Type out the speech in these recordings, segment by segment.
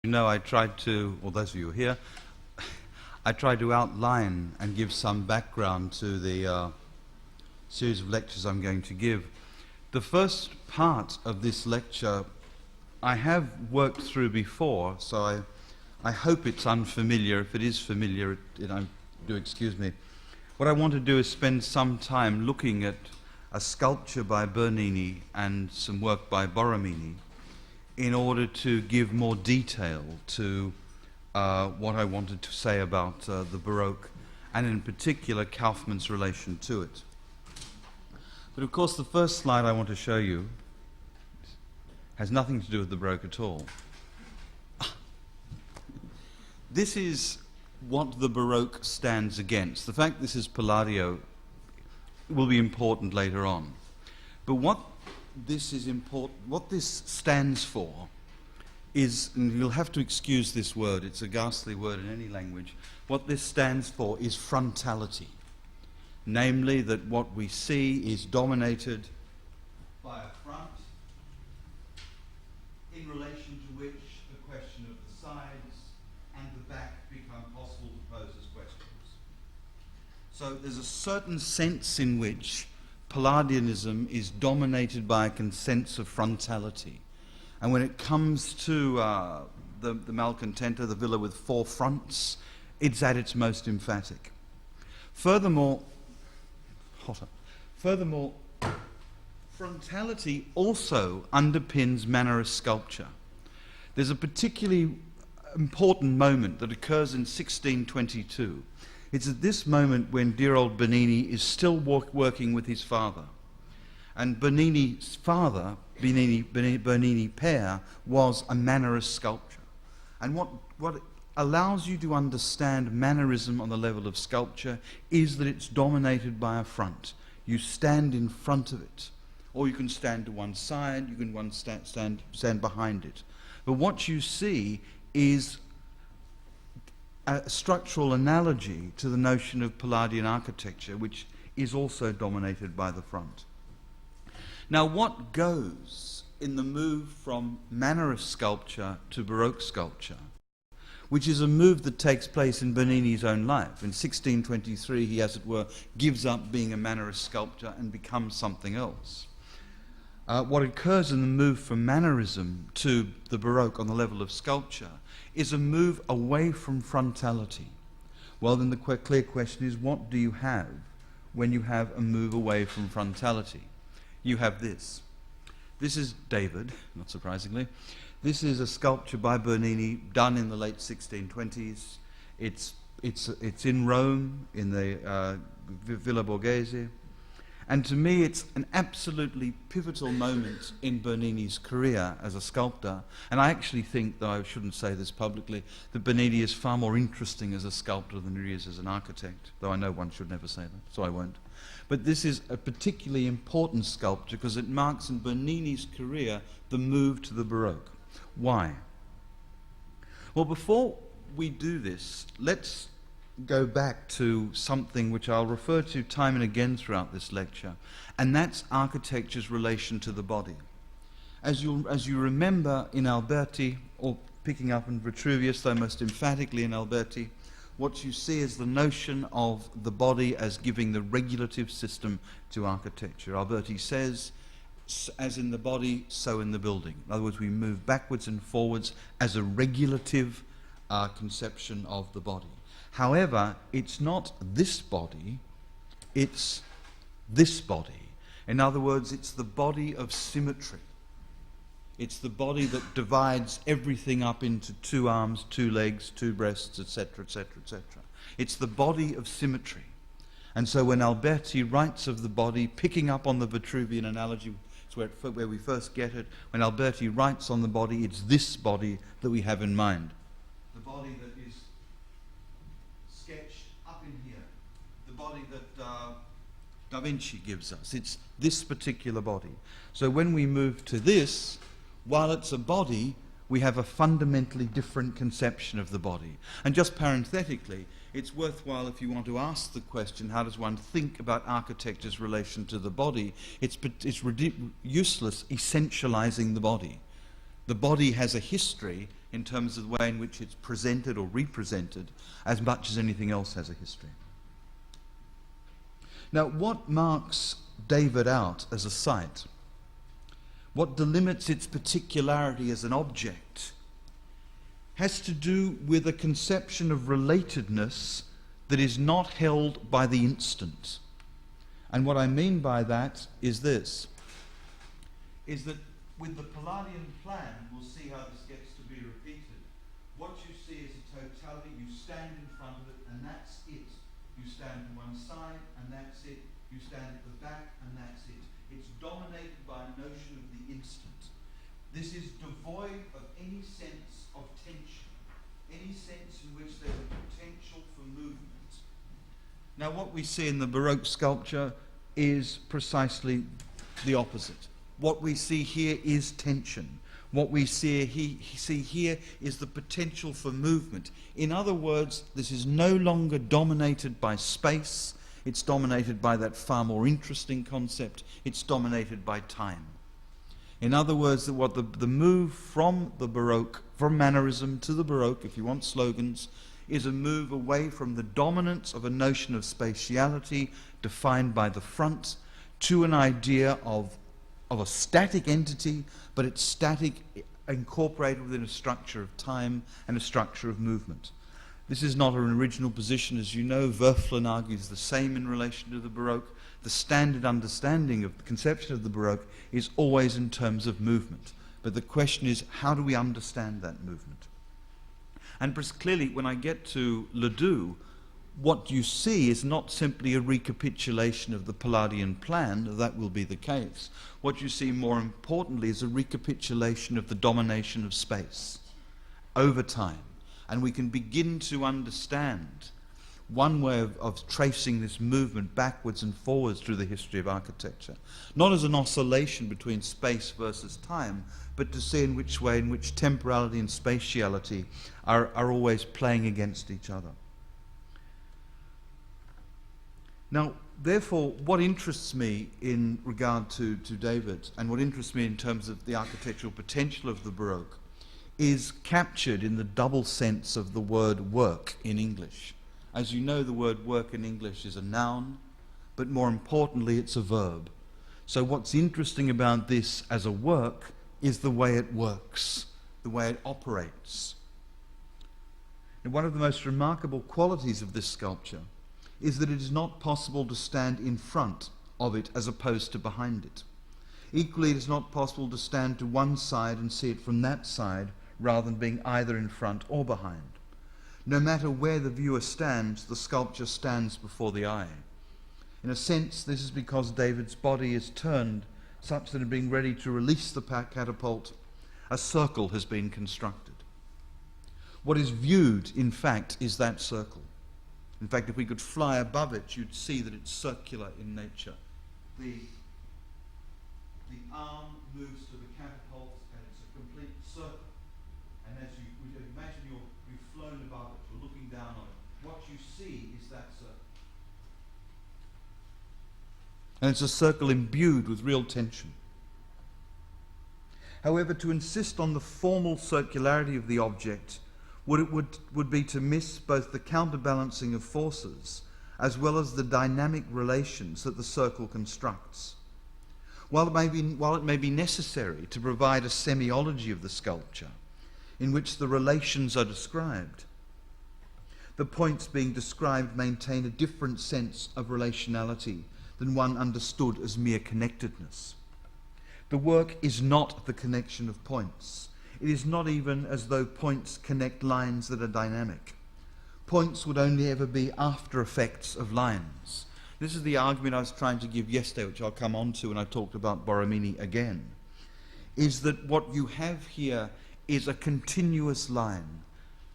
You know, I tried to, or those of you who are here, I tried to outline and give some background to the series of lectures I'm going to give. The first part of this lecture I have worked through before, so I hope it's unfamiliar. If it is familiar, do excuse me. What I want to do is spend some time looking at a sculpture by Bernini and some work by Borromini in order to give more detail to what I wanted to say about the Baroque, and in particular Kaufmann's relation to it. But of course the first slide I want to show you has nothing to do with the Baroque at all. This is what the Baroque stands against. The fact this is Palladio will be important later on. But what this stands for is, and you'll have to excuse this word, it's a ghastly word in any language, what this stands for is frontality. Namely, that what we see is dominated by a front in relation to which the question of the sides and the back become possible to pose as questions. So there's a certain sense in which Palladianism is dominated by a sense of frontality. And when it comes to the Malcontenta, the villa with four fronts, it's at its most emphatic. Furthermore, frontality also underpins Mannerist sculpture. There's a particularly important moment that occurs in 1622. It's at this moment when dear old Bernini is still working with his father. And Bernini's father, Bernini Père, was a Mannerist sculptor. And what allows you to understand Mannerism on the level of sculpture is that it's dominated by a front. You stand in front of it, or you can stand to one side, you can stand behind it. But what you see is a structural analogy to the notion of Palladian architecture, which is also dominated by the front. Now, what goes in the move from Mannerist sculpture to Baroque sculpture, which is a move that takes place in Bernini's own life? In 1623, he, as it were, gives up being a Mannerist sculptor and becomes something else. What occurs in the move from Mannerism to the Baroque on the level of sculpture is a move away from frontality. Well, then the clear question is, what do you have when you have a move away from frontality? You have this. This is David, not surprisingly. This is a sculpture by Bernini done in the late 1620s. It's in Rome, in the Villa Borghese. And to me, it's an absolutely pivotal moment in Bernini's career as a sculptor. And I actually think, though I shouldn't say this publicly, that Bernini is far more interesting as a sculptor than he is as an architect, though I know one should never say that, so I won't. But this is a particularly important sculpture because it marks in Bernini's career the move to the Baroque. Why? Well, before we do this, let's go back to something which I'll refer to time and again throughout this lecture, and that's architecture's relation to the body. As you remember in Alberti, or picking up in Vitruvius, though most emphatically in Alberti, what you see is the notion of the body as giving the regulative system to architecture. Alberti says, as in the body, so in the building. In other words, we move backwards and forwards as a regulative conception of the body. However, it's not this body, it's this body. In other words, it's the body of symmetry. It's the body that divides everything up into two arms, two legs, two breasts, etc., etc., etc. It's the body of symmetry. And so when Alberti writes of the body, picking up on the Vitruvian analogy, it's where we first get it, when Alberti writes on the body, it's this body that we have in mind. The body that is sketched up in here, the body that Da Vinci gives us. It's this particular body. So when we move to this, while it's a body, we have a fundamentally different conception of the body. And just parenthetically, it's worthwhile, if you want to ask the question, how does one think about architecture's relation to the body? It's useless essentializing the body. The body has a history in terms of the way in which it's presented or represented, as much as anything else has a history. Now, what marks David out as a site? What delimits its particularity as an object has to do with a conception of relatedness that is not held by the instant. And what I mean by that is this, is that with the Palladian plan, we'll see how this gets to be repeated. What you see is a totality. You stand in front of it, and that's it. You stand to one side, and that's it. You stand at the back, and that's it. It's dominated by a notion of the instant. This is devoid of any sense of tension, any sense in which there's a potential for movement. Now, what we see in the Baroque sculpture is precisely the opposite. What we see here is tension. What we see here is the potential for movement. In other words, this is no longer dominated by space. It's dominated by that far more interesting concept. It's dominated by time. In other words, the move from the Baroque, from Mannerism to the Baroque, if you want slogans, is a move away from the dominance of a notion of spatiality defined by the front to an idea of a static entity, but it's static incorporated within a structure of time and a structure of movement. This is not an original position, as you know. Verflin argues the same in relation to the Baroque. The standard understanding of the conception of the Baroque is always in terms of movement. But the question is, how do we understand that movement? And clearly, when I get to Ledoux, what you see is not simply a recapitulation of the Palladian plan, that will be the case. What you see more importantly is a recapitulation of the domination of space over time. And we can begin to understand one way of tracing this movement backwards and forwards through the history of architecture, not as an oscillation between space versus time, but to see in which way in which temporality and spatiality are always playing against each other. Now, therefore, what interests me in regard to David, and what interests me in terms of the architectural potential of the Baroque, is captured in the double sense of the word work in English. As you know, the word work in English is a noun, but more importantly, it's a verb. So what's interesting about this as a work is the way it works, the way it operates. And one of the most remarkable qualities of this sculpture is that it is not possible to stand in front of it as opposed to behind it. Equally, it is not possible to stand to one side and see it from that side rather than being either in front or behind. No matter where the viewer stands, the sculpture stands before the eye. In a sense, this is because David's body is turned such that in being ready to release the catapult, a circle has been constructed. What is viewed, in fact, is that circle. In fact, if we could fly above it, you'd see that it's circular in nature. The arm moves to the catapult, and it's a complete circle. And as you imagine you've flown above it, you're looking down on it, what you see is that circle. And it's a circle imbued with real tension. However, to insist on the formal circularity of the object would be to miss both the counterbalancing of forces as well as the dynamic relations that the circle constructs. While it may be necessary to provide a semiology of the sculpture in which the relations are described, the points being described maintain a different sense of relationality than one understood as mere connectedness. The work is not the connection of points. It is not even as though points connect lines that are dynamic. Points would only ever be after effects of lines. This is the argument I was trying to give yesterday, which I'll come on to when I talked about Borromini again, is that what you have here is a continuous line,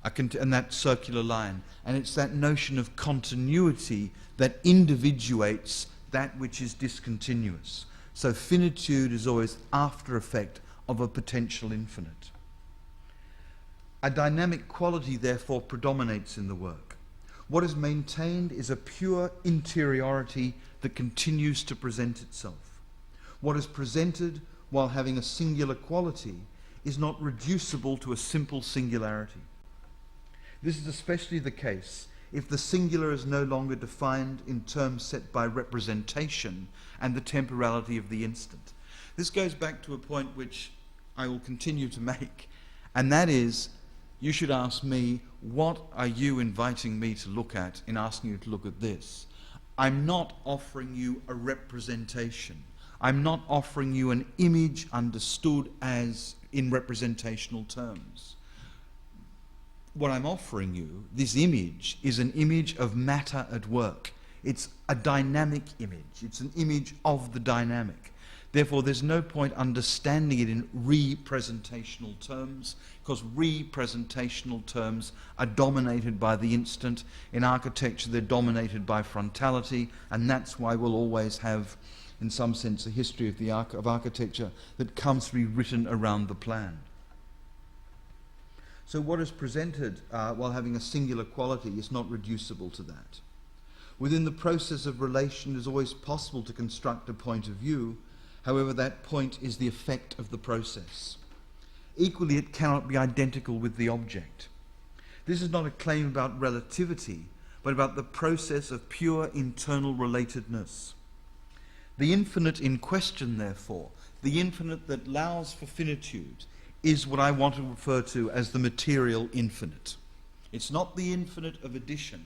and that circular line, and it's that notion of continuity that individuates that which is discontinuous. So finitude is always after effect of a potential infinite. A dynamic quality, therefore, predominates in the work. What is maintained is a pure interiority that continues to present itself. What is presented, while having a singular quality, is not reducible to a simple singularity. This is especially the case if the singular is no longer defined in terms set by representation and the temporality of the instant. This goes back to a point which I will continue to make, and that is, you should ask me, what are you inviting me to look at in asking you to look at this? I'm not offering you a representation. I'm not offering you an image understood as in representational terms. What I'm offering you, this image, is an image of matter at work. It's a dynamic image. It's an image of the dynamic. Therefore, there's no point understanding it in representational terms, because representational terms are dominated by the instant. In architecture, they're dominated by frontality, and that's why we'll always have, in some sense, a history of architecture that comes to be written around the plan. So what is presented while having a singular quality is not reducible to that. Within the process of relation, it is always possible to construct a point of view. However, that point is the effect of the process. Equally, it cannot be identical with the object. This is not a claim about relativity, but about the process of pure internal relatedness. The infinite in question, therefore, the infinite that allows for finitude, is what I want to refer to as the material infinite. It's not the infinite of addition.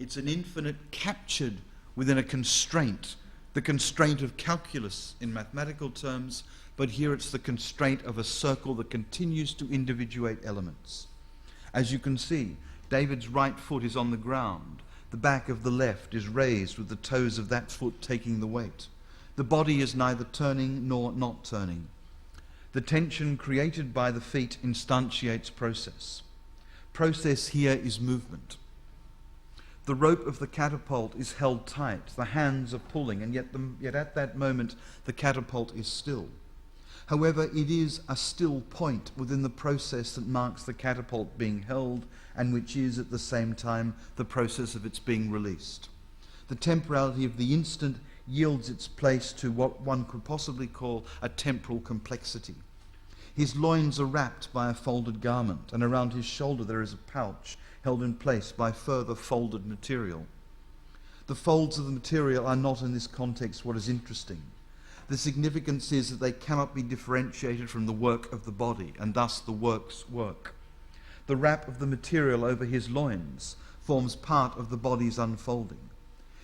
It's an infinite captured within a constraint, the constraint of calculus in mathematical terms, but here it's the constraint of a circle that continues to individuate elements. As you can see, David's right foot is on the ground. The back of the left is raised with the toes of that foot taking the weight. The body is neither turning nor not turning. The tension created by the feet instantiates process. Process here is movement. The rope of the catapult is held tight, the hands are pulling, and yet at that moment the catapult is still. However, it is a still point within the process that marks the catapult being held, and which is at the same time the process of its being released. The temporality of the instant yields its place to what one could possibly call a temporal complexity. His loins are wrapped by a folded garment, and around his shoulder there is a pouch held in place by further folded material. The folds of the material are not in this context what is interesting. The significance is that they cannot be differentiated from the work of the body, and thus the work's work. The wrap of the material over his loins forms part of the body's unfolding.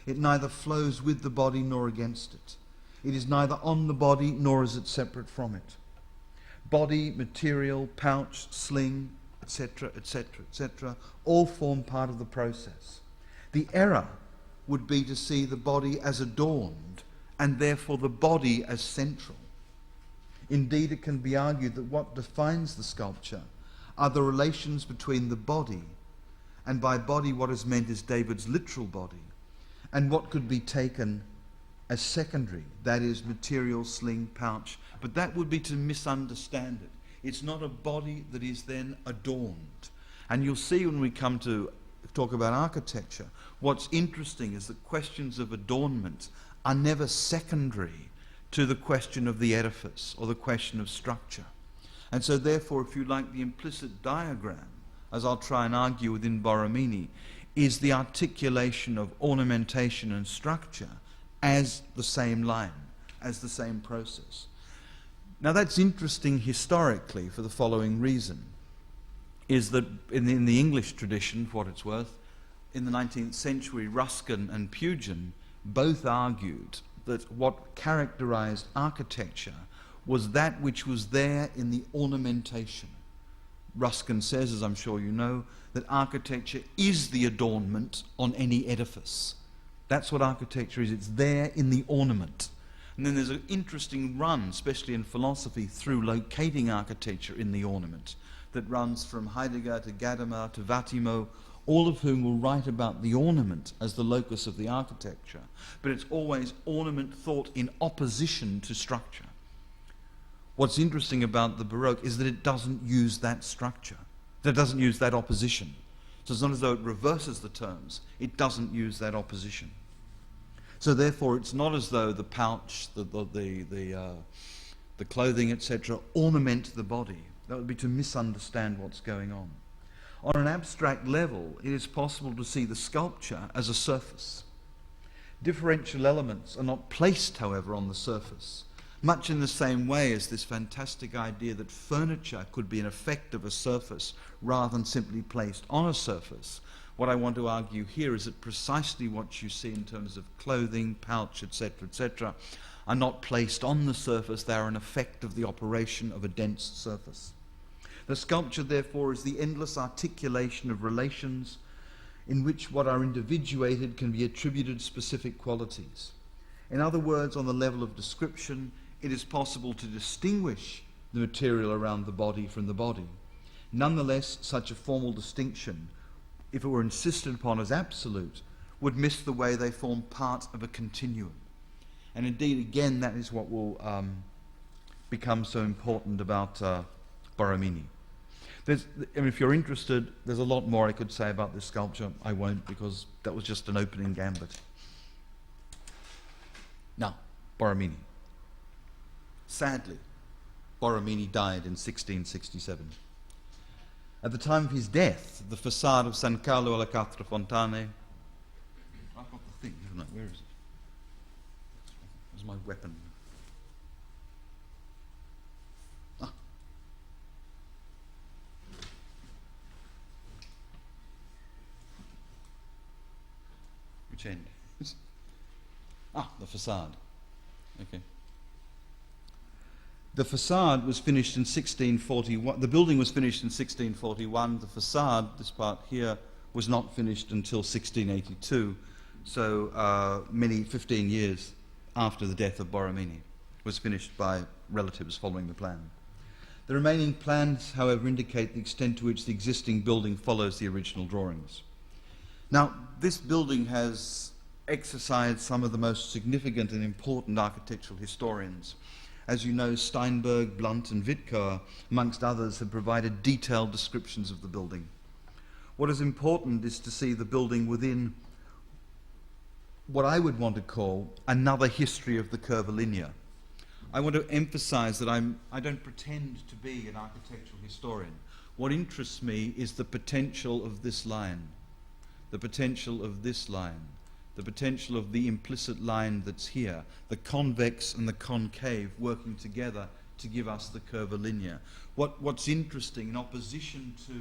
It neither flows with the body nor against it. It is neither on the body nor is it separate from it. Body, material, pouch, sling, etc., etc., etc., all form part of the process. The error would be to see the body as adorned, and therefore the body as central. Indeed, it can be argued that what defines the sculpture are the relations between the body, and by body what is meant is David's literal body, and what could be taken as secondary, that is material, sling, pouch, but that would be to misunderstand it. It's not a body that is then adorned. And you'll see when we come to talk about architecture, what's interesting is that questions of adornment are never secondary to the question of the edifice or the question of structure. And so therefore, if you like, the implicit diagram, as I'll try and argue within Borromini, is the articulation of ornamentation and structure as the same line, as the same process. Now that's interesting historically for the following reason, is that in the English tradition, for what it's worth, in the 19th century, Ruskin and Pugin both argued that what characterized architecture was that which was there in the ornamentation. Ruskin says, as I'm sure you know, that architecture is the adornment on any edifice. That's what architecture is. It's there in the ornament. And then there's an interesting run, especially in philosophy, through locating architecture in the ornament that runs from Heidegger to Gadamer to Vattimo, all of whom will write about the ornament as the locus of the architecture. But it's always ornament thought in opposition to structure. What's interesting about the Baroque is that it doesn't use that structure. That doesn't use that opposition. So it's not as though it reverses the terms. It doesn't use that opposition. So therefore, it's not as though the pouch, the clothing, etc., ornament the body. That would be to misunderstand what's going on. On an abstract level, it is possible to see the sculpture as a surface. Differential elements are not placed, however, on the surface, much in the same way as this fantastic idea that furniture could be an effect of a surface rather than simply placed on a surface. What I want to argue here is that precisely what you see in terms of clothing, pouch, etc., are not placed on the surface, they are an effect of the operation of a dense surface. The sculpture, therefore, is the endless articulation of relations in which what are individuated can be attributed specific qualities. In other words, on the level of description, it is possible to distinguish the material around the body from the body. Nonetheless, such a formal distinction, if it were insisted upon as absolute, would miss the way they form part of a continuum. And indeed, again, that is what will become so important about Borromini. If you're interested, there's a lot more I could say about this sculpture. I won't, because that was just an opening gambit. Now, Borromini. Sadly, Borromini died in 1667. At the time of his death, the facade of San Carlo alle Quattro Fontane... I've got the thing, haven't I? Where is it? Where's my weapon? Ah. Which end? The facade. Okay. The facade was finished in 1641. The building was finished in 1641. The facade, this part here, was not finished until 1682. So 15 years after the death of Borromini. It was finished by relatives following the plan. The remaining plans, however, indicate the extent to which the existing building follows the original drawings. Now, this building has exercised some of the most significant and important architectural historians. As you know, Steinberg, Blunt and Wittkower, amongst others, have provided detailed descriptions of the building. What is important is to see the building within what I would want to call another history of the curvilinear. I want to emphasize that I don't pretend to be an architectural historian. What interests me is the potential of this line, the potential of this line, the potential of the implicit line that's here, the convex and the concave working together to give us the curvilinear. What's interesting, in opposition to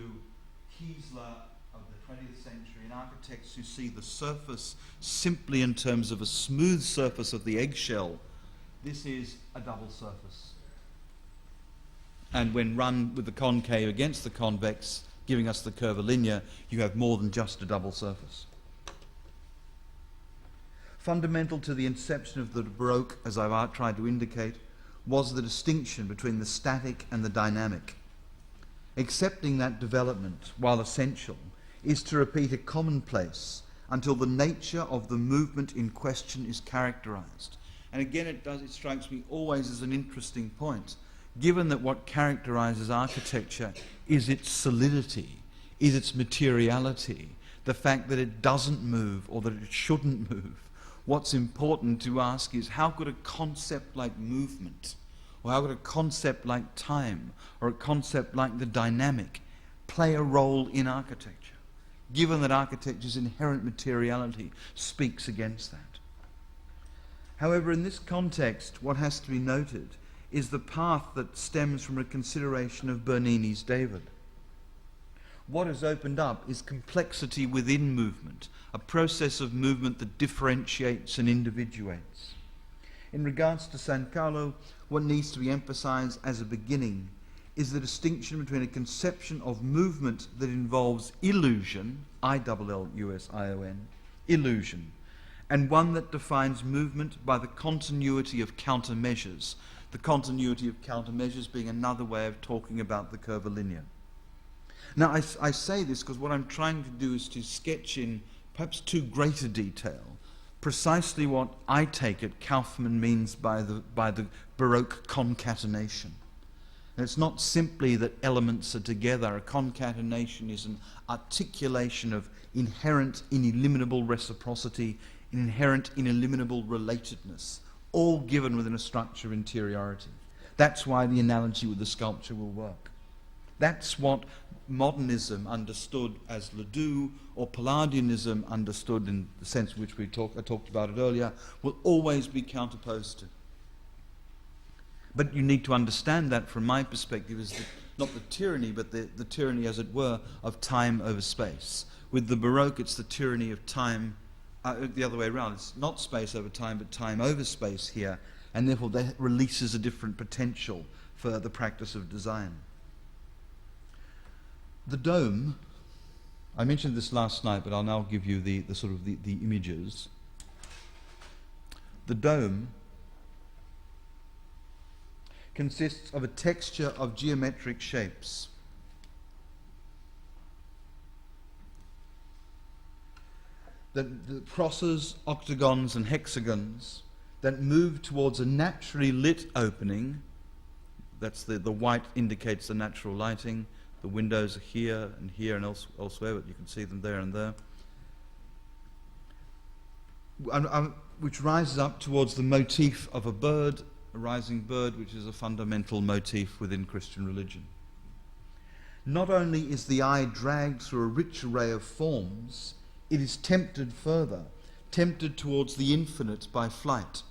Kiesler of the 20th century and architects who see the surface simply in terms of a smooth surface of the eggshell, this is a double surface. And when run with the concave against the convex, giving us the curvilinear, you have more than just a double surface. Fundamental to the inception of the Baroque, as I've tried to indicate, was the distinction between the static and the dynamic. Accepting that development, while essential, is to repeat a commonplace until the nature of the movement in question is characterized. And again, it strikes me always as an interesting point, given that what characterizes architecture is its solidity, is its materiality, the fact that it doesn't move or that it shouldn't move. What's important to ask is, how could a concept like movement, or how could a concept like time, or a concept like the dynamic play a role in architecture, given that architecture's inherent materiality speaks against that? However, in this context, what has to be noted is the path that stems from a consideration of Bernini's David. What has opened up is complexity within movement, a process of movement that differentiates and individuates. In regards to San Carlo, what needs to be emphasized as a beginning is the distinction between a conception of movement that involves illusion, I-double-L-U-S-I-O-N, illusion, and one that defines movement by the continuity of countermeasures, the continuity of countermeasures being another way of talking about the curvilinear. Now, I say this because what I'm trying to do is to sketch in perhaps too great a detail precisely what I take it Kaufmann means by the Baroque concatenation. And it's not simply that elements are together. A concatenation is an articulation of inherent, ineliminable reciprocity, inherent, ineliminable relatedness, all given within a structure of interiority. That's why the analogy with the sculpture will work. That's what modernism understood as Ledoux, or Palladianism understood in the sense in which I talked about it earlier, will always be counterposed to. But you need to understand that, from my perspective, is not the tyranny, but the tyranny, as it were, of time over space. With the Baroque, it's the tyranny of time, the other way around. It's not space over time, but time over space here, and therefore that releases a different potential for the practice of design. The dome, I mentioned this last night, but I'll now give you the images. The dome consists of a texture of geometric shapes. The crosses, octagons and hexagons that move towards a naturally lit opening. That's the white indicates the natural lighting. The windows are here and elsewhere, but you can see them there and there. Which rises up towards the motif of a bird, a rising bird, which is a fundamental motif within Christian religion. Not only is the eye dragged through a rich array of forms, it is tempted further, tempted towards the infinite by flight.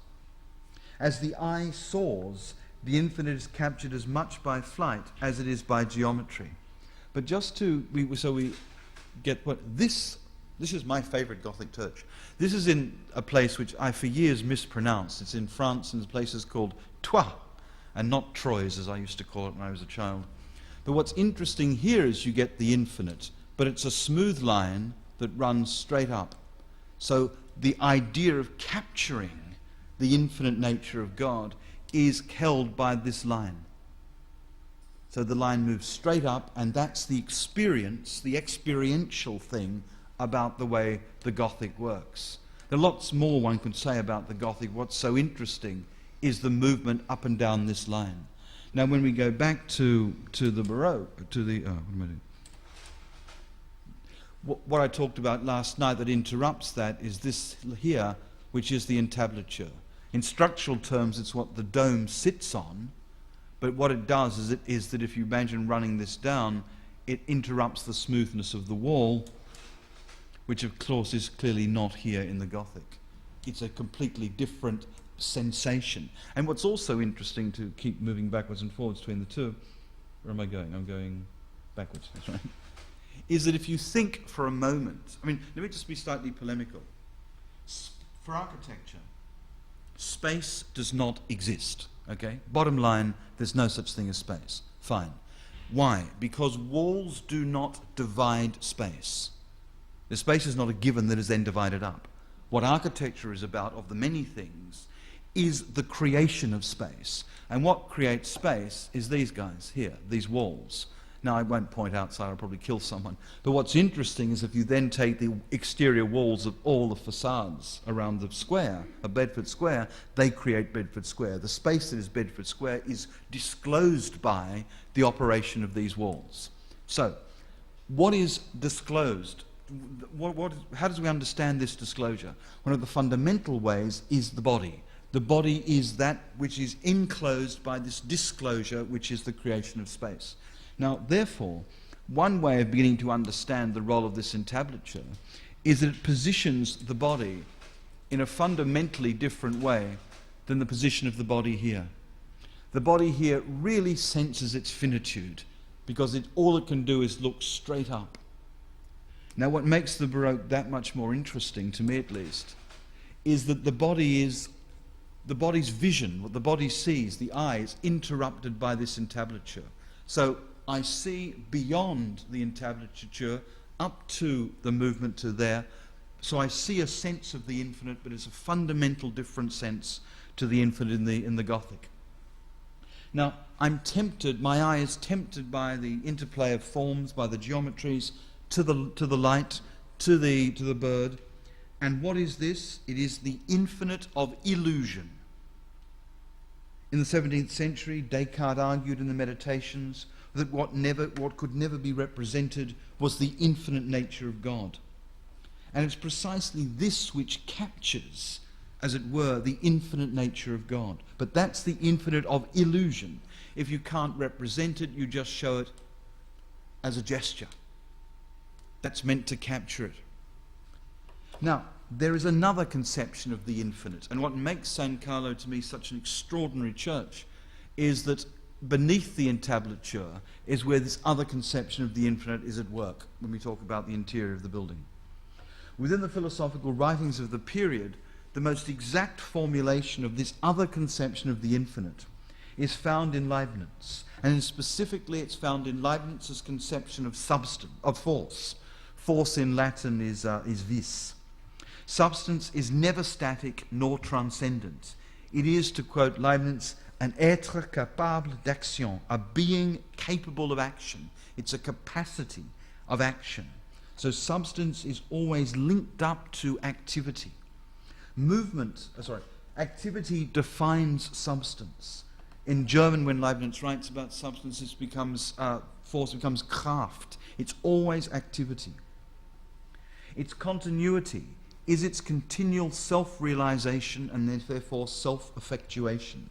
As the eye soars, the infinite is captured as much by flight as it is by geometry. But just to, we get what this is my favorite Gothic church. This is in a place which I for years mispronounced. It's in France, and the place is called Troyes, and not Troyes as I used to call it when I was a child. But what's interesting here is you get the infinite, but it's a smooth line that runs straight up. So the idea of capturing the infinite nature of God is held by this line. So the line moves straight up, and that's the experience, the experiential thing about the way the Gothic works. There are lots more one could say about the Gothic. What's so interesting is the movement up and down this line. Now when we go back to the Baroque, what I talked about last night that interrupts that is this here, which is the entablature. In structural terms, it's what the dome sits on, but what it does is that if you imagine running this down, it interrupts the smoothness of the wall, which of course is clearly not here in the Gothic. It's a completely different sensation. And what's also interesting, to keep moving backwards and forwards between the two, where am I going? I'm going backwards, that's right, is that if you think for a moment, let me just be slightly polemical. For architecture, space does not exist, okay? Bottom line, there's no such thing as space. Fine. Why? Because walls do not divide space. The space is not a given that is then divided up. What architecture is about, of the many things, is the creation of space. And what creates space is these guys here, these walls. Now, I won't point outside, I'll probably kill someone. But what's interesting is if you then take the exterior walls of all the facades around the square, of Bedford Square, they create Bedford Square. The space that is Bedford Square is disclosed by the operation of these walls. So, what is disclosed? How does we understand this disclosure? One of the fundamental ways is the body. The body is that which is enclosed by this disclosure, which is the creation of space. Now, therefore, one way of beginning to understand the role of this entablature is that it positions the body in a fundamentally different way than the position of the body here. The body here really senses its finitude, because all it can do is look straight up. Now, what makes the Baroque that much more interesting, to me at least, is that the body's vision, what the body sees, the eye, is interrupted by this entablature. So I see beyond the entablature up to the movement to there. So I see a sense of the infinite, but it's a fundamental different sense to the infinite in the Gothic. Now, I'm tempted, my eye is tempted by the interplay of forms, by the geometries, to the light, to the bird. And what is this? It is the infinite of illusion. In the 17th century, Descartes argued in the Meditations that what could never be represented was the infinite nature of God. And it's precisely this which captures, as it were, the infinite nature of God. But that's the infinite of illusion. If you can't represent it, you just show it as a gesture. That's meant to capture it. Now, there is another conception of the infinite, and what makes San Carlo to me such an extraordinary church is that beneath the entablature is where this other conception of the infinite is at work when we talk about the interior of the building. Within the philosophical writings of the period, the most exact formulation of this other conception of the infinite is found in Leibniz, and specifically it's found in Leibniz's conception of substance, of force. Force in Latin is vis. Substance is never static nor transcendent. It is, to quote Leibniz, un être capable d'action, a being capable of action. It's a capacity of action. So substance is always linked up to activity. Activity defines substance. In German, when Leibniz writes about substance, force becomes Kraft. It's always activity. Its continuity is its continual self-realization and therefore self-effectuation.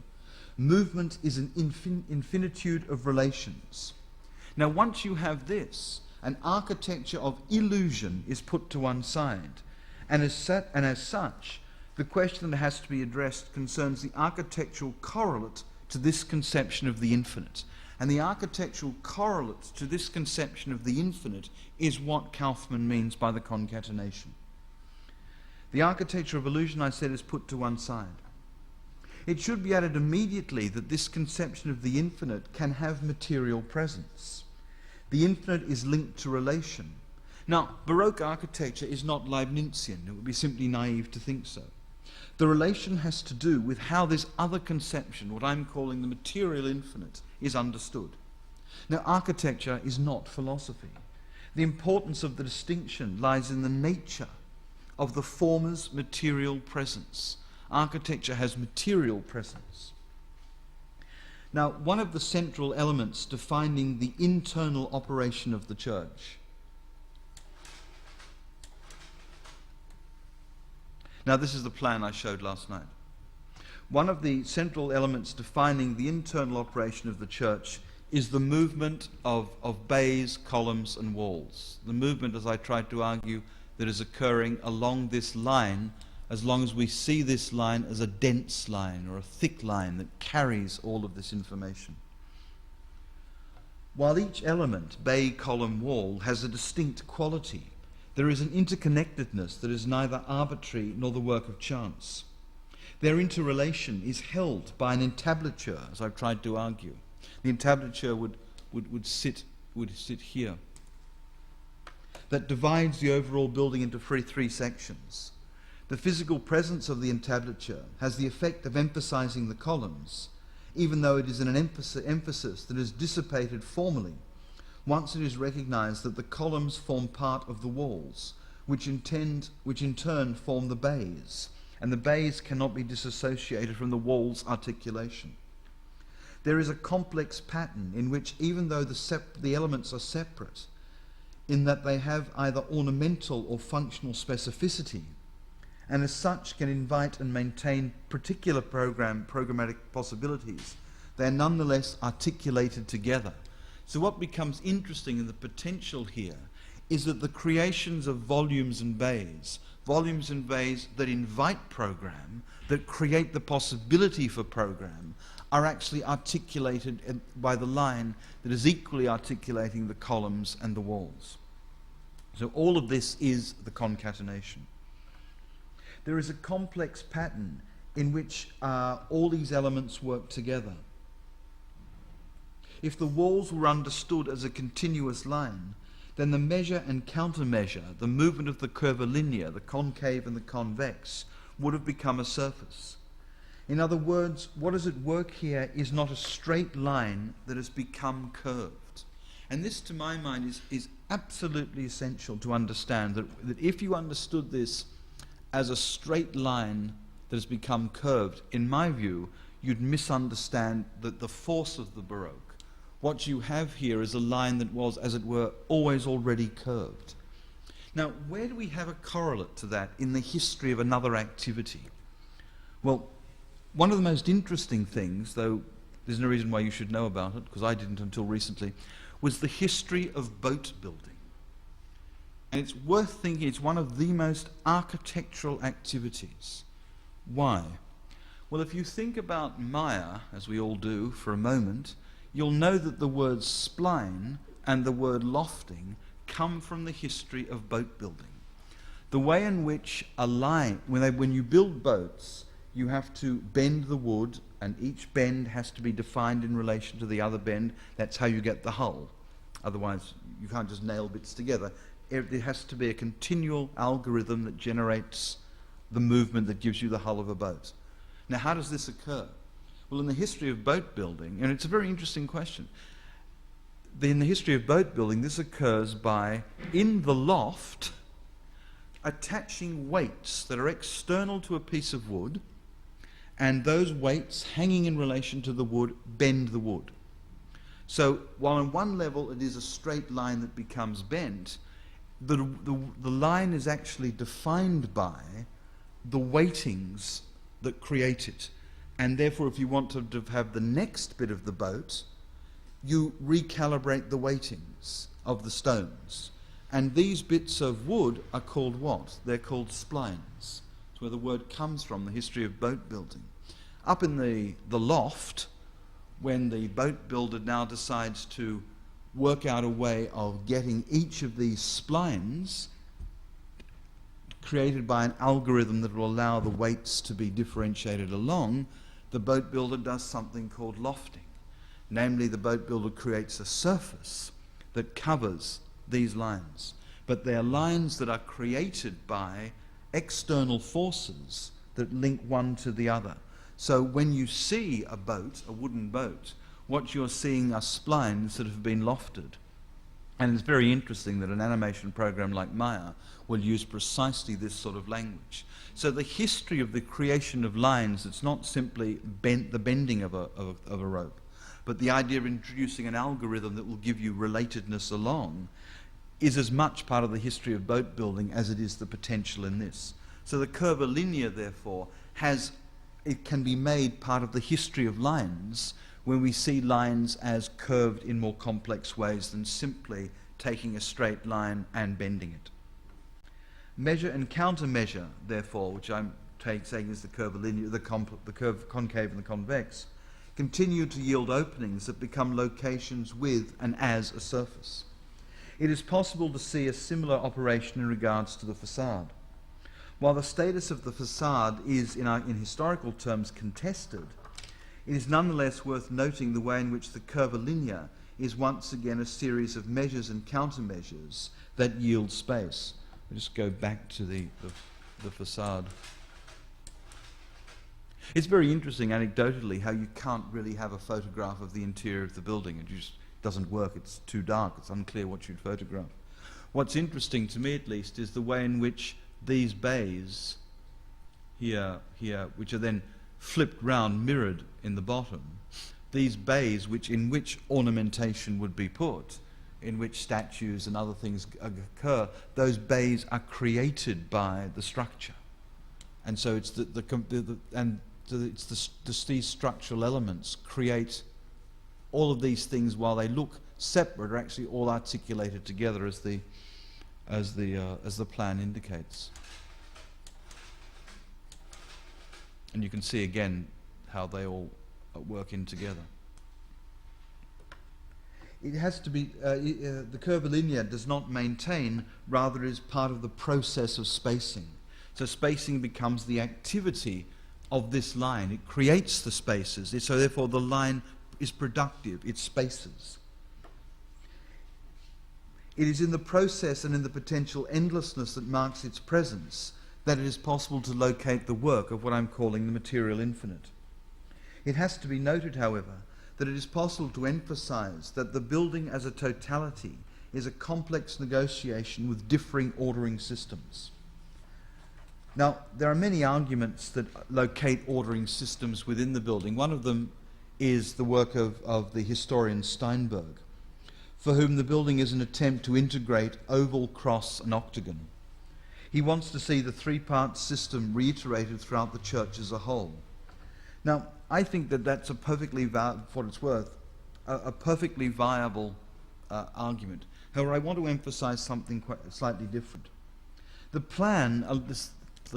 Movement is an infinitude of relations. Now, once you have this, an architecture of illusion is put to one side. And as such, the question that has to be addressed concerns the architectural correlate to this conception of the infinite. And the architectural correlate to this conception of the infinite is what Kaufmann means by the concatenation. The architecture of illusion, I said, is put to one side. It should be added immediately that this conception of the infinite can have material presence. The infinite is linked to relation. Now, Baroque architecture is not Leibnizian. It would be simply naive to think so. The relation has to do with how this other conception, what I'm calling the material infinite, is understood. Now, architecture is not philosophy. The importance of the distinction lies in the nature of the former's material presence. Architecture has material presence. Now, one of the central elements defining the internal operation of the church. Now, this is the plan I showed last night. One of the central elements defining the internal operation of the church is the movement of bays, columns, and walls. The movement, as I tried to argue, that is occurring along this line, as long as we see this line as a dense line or a thick line that carries all of this information. While each element, bay, column, wall, has a distinct quality, there is an interconnectedness that is neither arbitrary nor the work of chance. Their interrelation is held by an entablature, as I've tried to argue. The entablature would sit here. That divides the overall building into three sections. The physical presence of the entablature has the effect of emphasizing the columns, even though it is an emphasis that is dissipated formally once it is recognized that the columns form part of the walls, which in turn form the bays, and the bays cannot be disassociated from the wall's articulation. There is a complex pattern in which, even though the elements are separate, in that they have either ornamental or functional specificity, and as such can invite and maintain particular programmatic possibilities, they are nonetheless articulated together. So what becomes interesting in the potential here is that the creations of volumes and bays that invite program, that create the possibility for program, are actually articulated by the line that is equally articulating the columns and the walls. So all of this is the concatenation. There is a complex pattern in which all these elements work together. If the walls were understood as a continuous line, then the measure and countermeasure, the movement of the curvilinear, the concave and the convex, would have become a surface. In other words, what is at work here is not a straight line that has become curved. And this, to my mind, is absolutely essential to understand, that if you understood this as a straight line that has become curved, in my view, you'd misunderstand the force of the Baroque. What you have here is a line that was, as it were, always already curved. Now, where do we have a correlate to that in the history of another activity? Well, one of the most interesting things, though there's no reason why you should know about it, because I didn't until recently, was the history of boat building. And it's worth thinking, it's one of the most architectural activities. Why? Well, if you think about Maya, as we all do for a moment, you'll know that the word spline and the word lofting come from the history of boat building. The way in which a line, when you build boats, you have to bend the wood, and each bend has to be defined in relation to the other bend. That's how you get the hull. Otherwise, you can't just nail bits together. There has to be a continual algorithm that generates the movement that gives you the hull of a boat. Now, how does this occur? Well, in the history of boat building, and it's a very interesting question, in the history of boat building, this occurs by, in the loft, attaching weights that are external to a piece of wood, and those weights hanging in relation to the wood bend the wood. So while on one level it is a straight line that becomes bent, the line is actually defined by the weightings that create it. And therefore, if you want to have the next bit of the boat, you recalibrate the weightings of the stones. And these bits of wood are called what? They're called splines. It's where the word comes from, the history of boat building. Up in the loft, when the boat builder now decides to work out a way of getting each of these splines created by an algorithm that will allow the weights to be differentiated along, the boat builder does something called lofting. Namely, the boat builder creates a surface that covers these lines. But they are lines that are created by external forces that link one to the other. So when you see a boat, a wooden boat, what you're seeing are splines that have been lofted. And it's very interesting that an animation program like Maya will use precisely this sort of language. So the history of the creation of lines, it's not simply the bending of a rope, but the idea of introducing an algorithm that will give you relatedness along is as much part of the history of boat building as it is the potential in this. So the curvilinear, therefore, it can be made part of the history of lines when we see lines as curved in more complex ways than simply taking a straight line and bending it. Measure and countermeasure, therefore, which I'm saying is the curvilinear, the curve concave and the convex, continue to yield openings that become locations with and as a surface. It is possible to see a similar operation in regards to the facade. While the status of the facade is, in historical terms, contested, it is nonetheless worth noting the way in which the curvilinear is once again a series of measures and countermeasures that yield space. We'll just go back to the facade. It's very interesting, anecdotally, how you can't really have a photograph of the interior of the building. It just doesn't work. It's too dark. It's unclear what you'd photograph. What's interesting, to me at least, is the way in which these bays here, which are then flipped round, mirrored in the bottom, these bays in which ornamentation would be put, in which statues and other things occur, those bays are created by the structure. And so it's these structural elements create all of these things. While they look separate, are actually all articulated together as the plan indicates. And you can see again how they all work in together. It has to be, the curvilinear does not maintain, rather is part of the process of spacing. So spacing becomes the activity of this line. It creates the spaces. So therefore the line is productive. It spaces. It is in the process and in the potential endlessness that marks its presence that it is possible to locate the work of what I'm calling the material infinite. It has to be noted, however, that it is possible to emphasize that the building as a totality is a complex negotiation with differing ordering systems. Now, there are many arguments that locate ordering systems within the building. One of them is the work of the historian Steinberg, for whom the building is an attempt to integrate oval, cross, and octagon. He wants to see the three-part system reiterated throughout the church as a whole. Now, I think that that's a perfectly, for what it's worth, a perfectly viable argument. However, I want to emphasize something quite slightly different. The plan, this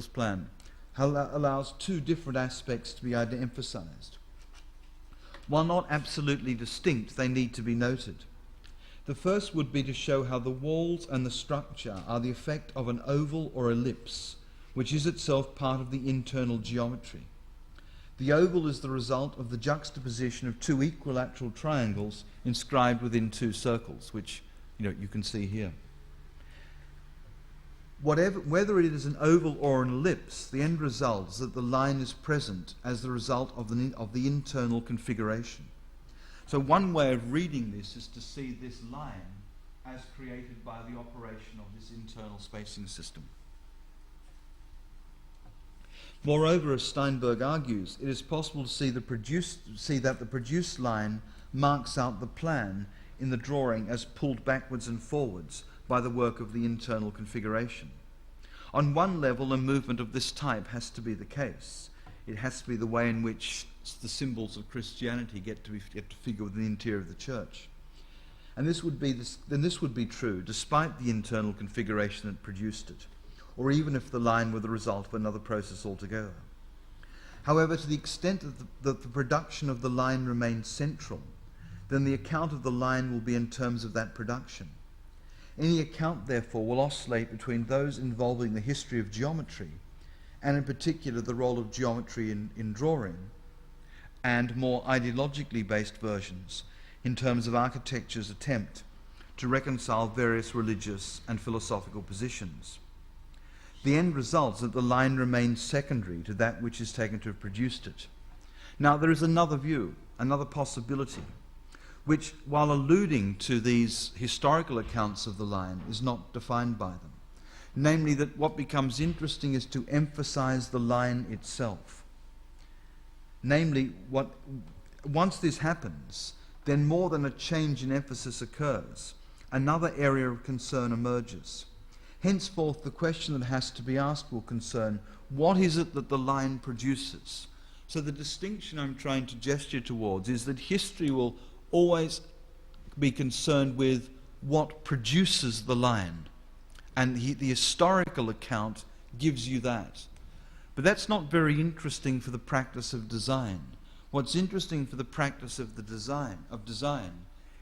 plan, allows two different aspects to be emphasized. While not absolutely distinct, they need to be noted. The first would be to show how the walls and the structure are the effect of an oval or ellipse, which is itself part of the internal geometry. The oval is the result of the juxtaposition of two equilateral triangles inscribed within two circles, which you can see here. Whether it is an oval or an ellipse, the end result is that the line is present as the result of the internal configuration. So one way of reading this is to see this line as created by the operation of this internal spacing system. Moreover, as Steinberg argues, it is possible to see that the produced line marks out the plan in the drawing as pulled backwards and forwards by the work of the internal configuration. On one level, a movement of this type has to be the case. It has to be the way in which the symbols of Christianity get to figure within the interior of the church. And this would be true despite the internal configuration that produced it, or even if the line were the result of another process altogether. However, to the extent that the production of the line remains central, then the account of the line will be in terms of that production. Any account, therefore, will oscillate between those involving the history of geometry, and in particular the role of geometry in drawing, and more ideologically based versions in terms of architecture's attempt to reconcile various religious and philosophical positions. The end result is that the line remains secondary to that which is taken to have produced it. Now, there is another view, another possibility, which, while alluding to these historical accounts of the line, is not defined by them. Namely, that what becomes interesting is to emphasize the line itself. Namely, once this happens, then more than a change in emphasis occurs. Another area of concern emerges. Henceforth, the question that has to be asked will concern, what is it that the line produces? So the distinction I'm trying to gesture towards is that history will always be concerned with what produces the line. And the historical account gives you that. But that's not very interesting for the practice of design. What's interesting for the practice of design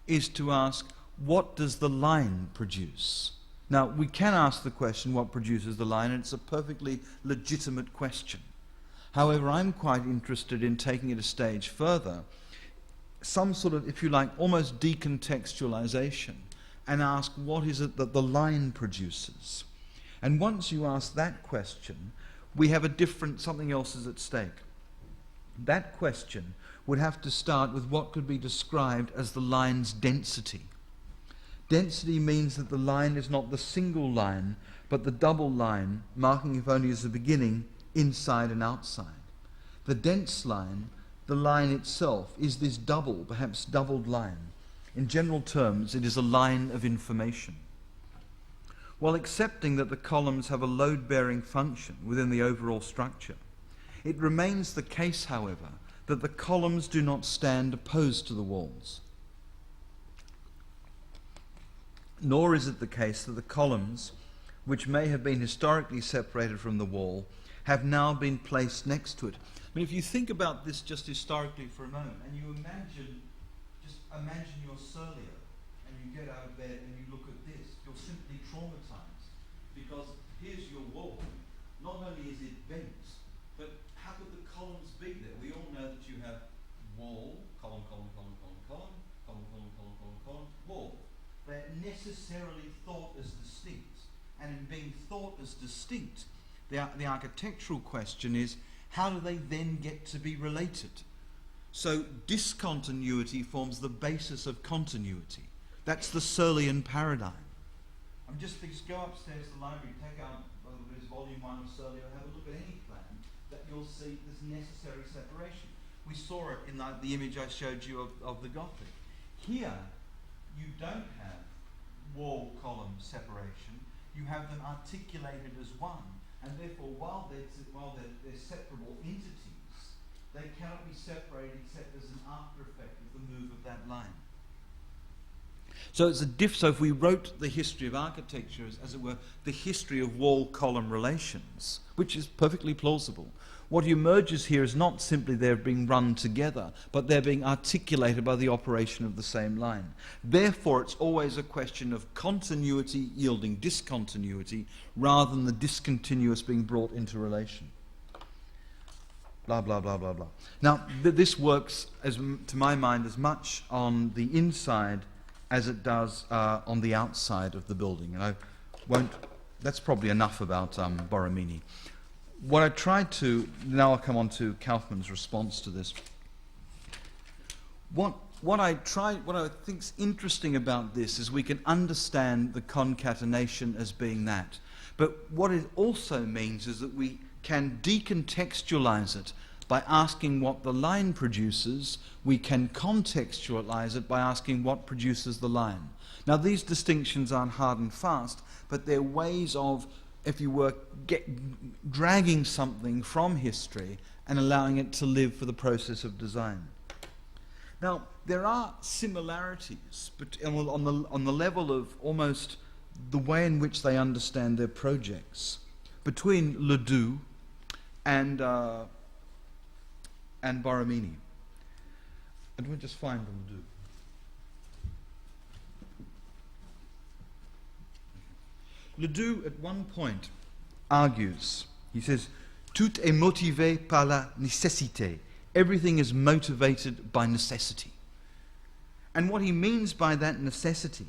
is to ask, what does the line produce? Now, we can ask the question, what produces the line, and it's a perfectly legitimate question. However, I'm quite interested in taking it a stage further, some sort of, if you like, almost decontextualization, and ask, what is it that the line produces? And once you ask that question, we have something else is at stake. That question would have to start with what could be described as the line's density. Density means that the line is not the single line, but the double line, marking if only as a beginning, inside and outside. The dense line, the line itself, is this double, perhaps doubled line. In general terms, it is a line of information. While accepting that the columns have a load-bearing function within the overall structure, it remains the case, however, that the columns do not stand opposed to the walls. Nor is it the case that the columns, which may have been historically separated from the wall, have now been placed next to it. I mean, if you think about this just historically for a moment, and you imagine you're Surlier, and you get out of bed and you look at this, you're simply traumatized. Because here's your wall. Not only is it bent, but how could the columns be there? We all know that you have wall, column, column, column, column, column, column, column, column, column, column, wall. They're necessarily thought as distinct. And in being thought as distinct, the architectural question is, how do they then get to be related? So discontinuity forms the basis of continuity. That's the Searlean paradigm. Just go upstairs to the library, take out this volume 1 of Surlier, have a look at any plan, that you'll see this necessary separation. We saw it in the image I showed you of the Gothic. Here, you don't have wall-column separation. You have them articulated as one, and therefore, while they're separable entities, they cannot be separated except as an after effect of the move of that line. So so if we wrote the history of architecture as it were, the history of wall-column relations, which is perfectly plausible, what emerges here is not simply they're being run together, but they're being articulated by the operation of the same line. Therefore, it's always a question of continuity yielding discontinuity, rather than the discontinuous being brought into relation. Blah, blah, blah, blah, blah. Now, this works, to my mind, as much on the inside as it does on the outside of the building. And I won't, that's probably enough about Borromini. What I tried to, now I'll come on to Kaufmann's response to this. What I think's interesting about this is we can understand the concatenation as being that. But what it also means is that we can decontextualize it by asking what the line produces. We can contextualize it by asking what produces the line. Now, these distinctions aren't hard and fast, but they're ways of, if you were, dragging something from history and allowing it to live for the process of design. Now, there are similarities on the level of almost the way in which they understand their projects between Ledoux and Borromini. And we'll just find Ledoux. Ledoux, at one point, argues, he says, tout est motivé par la nécessité. Everything is motivated by necessity. And what he means by that necessity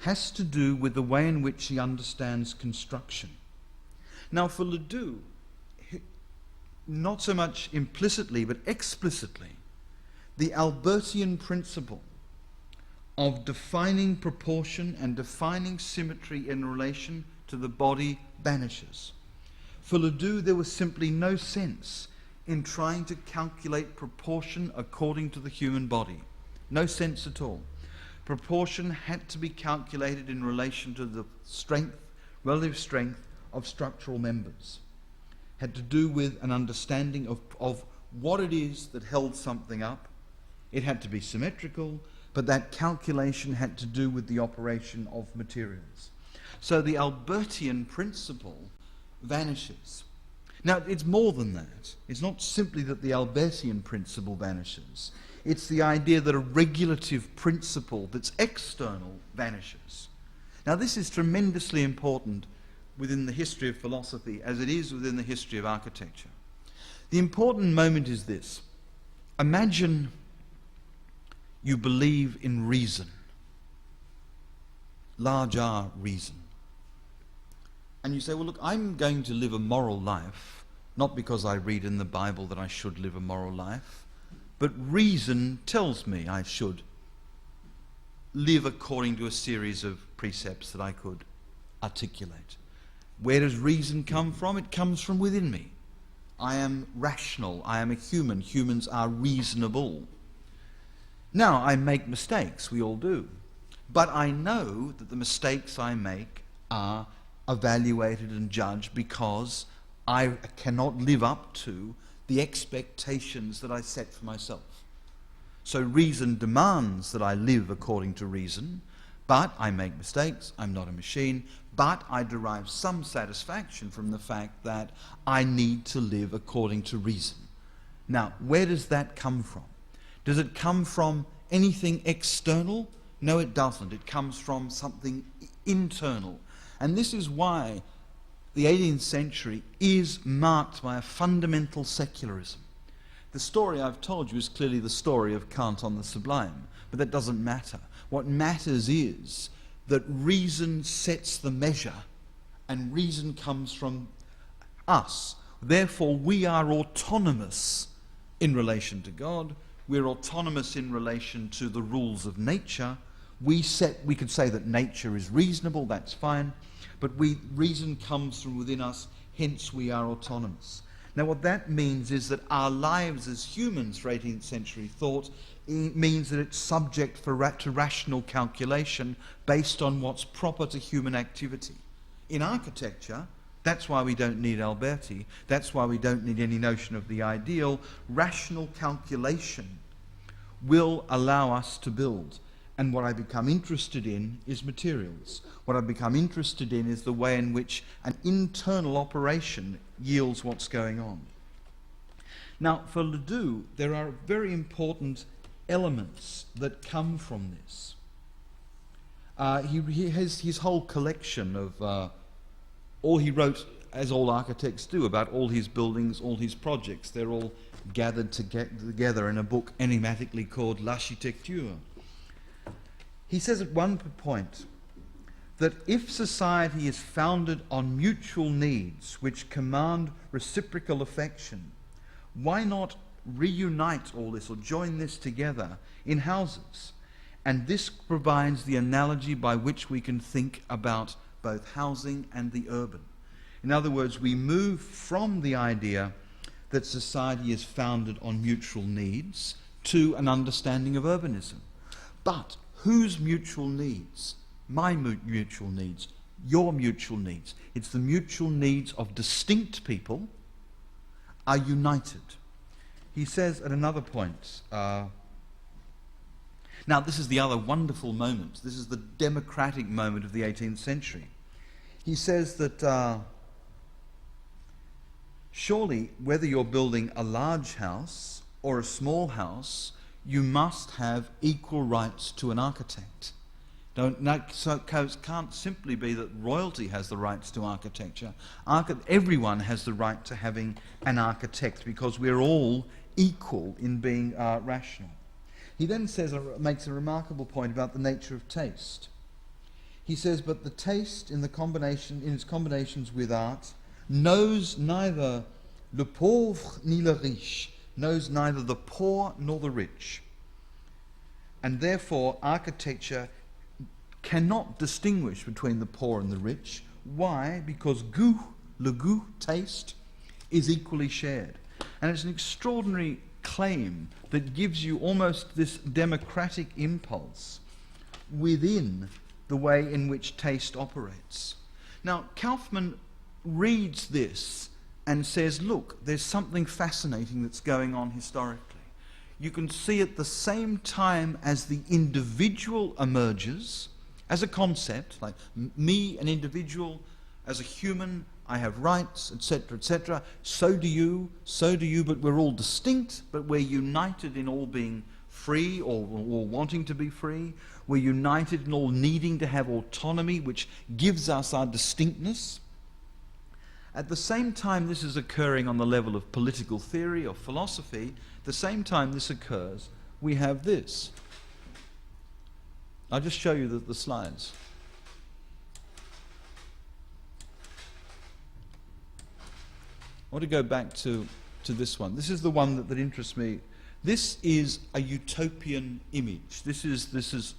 has to do with the way in which he understands construction. Now, for Ledoux, not so much implicitly, but explicitly, the Albertian principle of defining proportion and defining symmetry in relation to the body vanishes. For Ledoux, there was simply no sense in trying to calculate proportion according to the human body. No sense at all. Proportion had to be calculated in relation to the strength, relative strength of structural members. Had to do with an understanding of what it is that held something up. It had to be symmetrical, but that calculation had to do with the operation of materials. So the Albertian principle vanishes. Now, it's more than that. It's not simply that the Albertian principle vanishes. It's the idea that a regulative principle that's external vanishes. Now, this is tremendously important within the history of philosophy as it is within the history of architecture. The important moment is this. Imagine you believe in reason, large R reason. And you say, well, look, I'm going to live a moral life, not because I read in the Bible that I should live a moral life, but reason tells me I should live according to a series of precepts that I could articulate. Where does reason come from? It comes from within me. I am rational. I am a human. Humans are reasonable. Now, I make mistakes. We all do. But I know that the mistakes I make are evaluated and judged because I cannot live up to the expectations that I set for myself. So reason demands that I live according to reason, but I make mistakes. I'm not a machine. But I derive some satisfaction from the fact that I need to live according to reason. Now, where does that come from? Does it come from anything external? No, it doesn't. It comes from something internal. And this is why the 18th century is marked by a fundamental secularism. The story I've told you is clearly the story of Kant on the Sublime, but that doesn't matter. What matters is that reason sets the measure, and reason comes from us. Therefore, we are autonomous in relation to God. We're autonomous in relation to the rules of nature. We could say that nature is reasonable, that's fine, but reason comes from within us, hence we are autonomous. Now what that means is that our lives as humans for 18th century thought means that it's subject to rational calculation based on what's proper to human activity. In architecture, that's why we don't need Alberti, that's why we don't need any notion of the ideal. Rational calculation will allow us to build. And what I become interested in is materials. What I become interested in is the way in which an internal operation yields what's going on. Now, for Ledoux, there are very important elements that come from this. He has his whole collection of all he wrote, as all architects do, about all his buildings, all his projects. They're all gathered together in a book enigmatically called L'Architecture. He says at one point that if society is founded on mutual needs which command reciprocal affection, why not reunite all this or join this together in houses? And this provides the analogy by which we can think about both housing and the urban. In other words, we move from the idea that society is founded on mutual needs to an understanding of urbanism. But whose mutual needs? My mutual needs, your mutual needs. It's the mutual needs of distinct people are united. He says at another point, now this is the other wonderful moment, this is the democratic moment of the 18th century. He says that surely whether you're building a large house or a small house, you must have equal rights to an architect. So it can't simply be that royalty has the rights to architecture. Everyone has the right to having an architect because we're all equal in being rational. He then makes a remarkable point about the nature of taste. He says, but the taste in its combinations with art knows neither le pauvre ni le riche, knows neither the poor nor the rich. And therefore, architecture cannot distinguish between the poor and the rich. Why? Because Lagoo, taste, is equally shared. And it's an extraordinary claim that gives you almost this democratic impulse within the way in which taste operates. Now, Kaufmann reads this and says, look, there's something fascinating that's going on historically. You can see at the same time as the individual emerges, as a concept, like me, an individual, as a human, I have rights, etc., so do you, but we're all distinct, but we're united in all being free or wanting to be free. We're united in all needing to have autonomy, which gives us our distinctness. At the same time this is occurring on the level of political theory or philosophy, at the same time this occurs, we have this. I'll just show you the slides. I want to go back to this one. This is the one that interests me. This is a utopian image. This is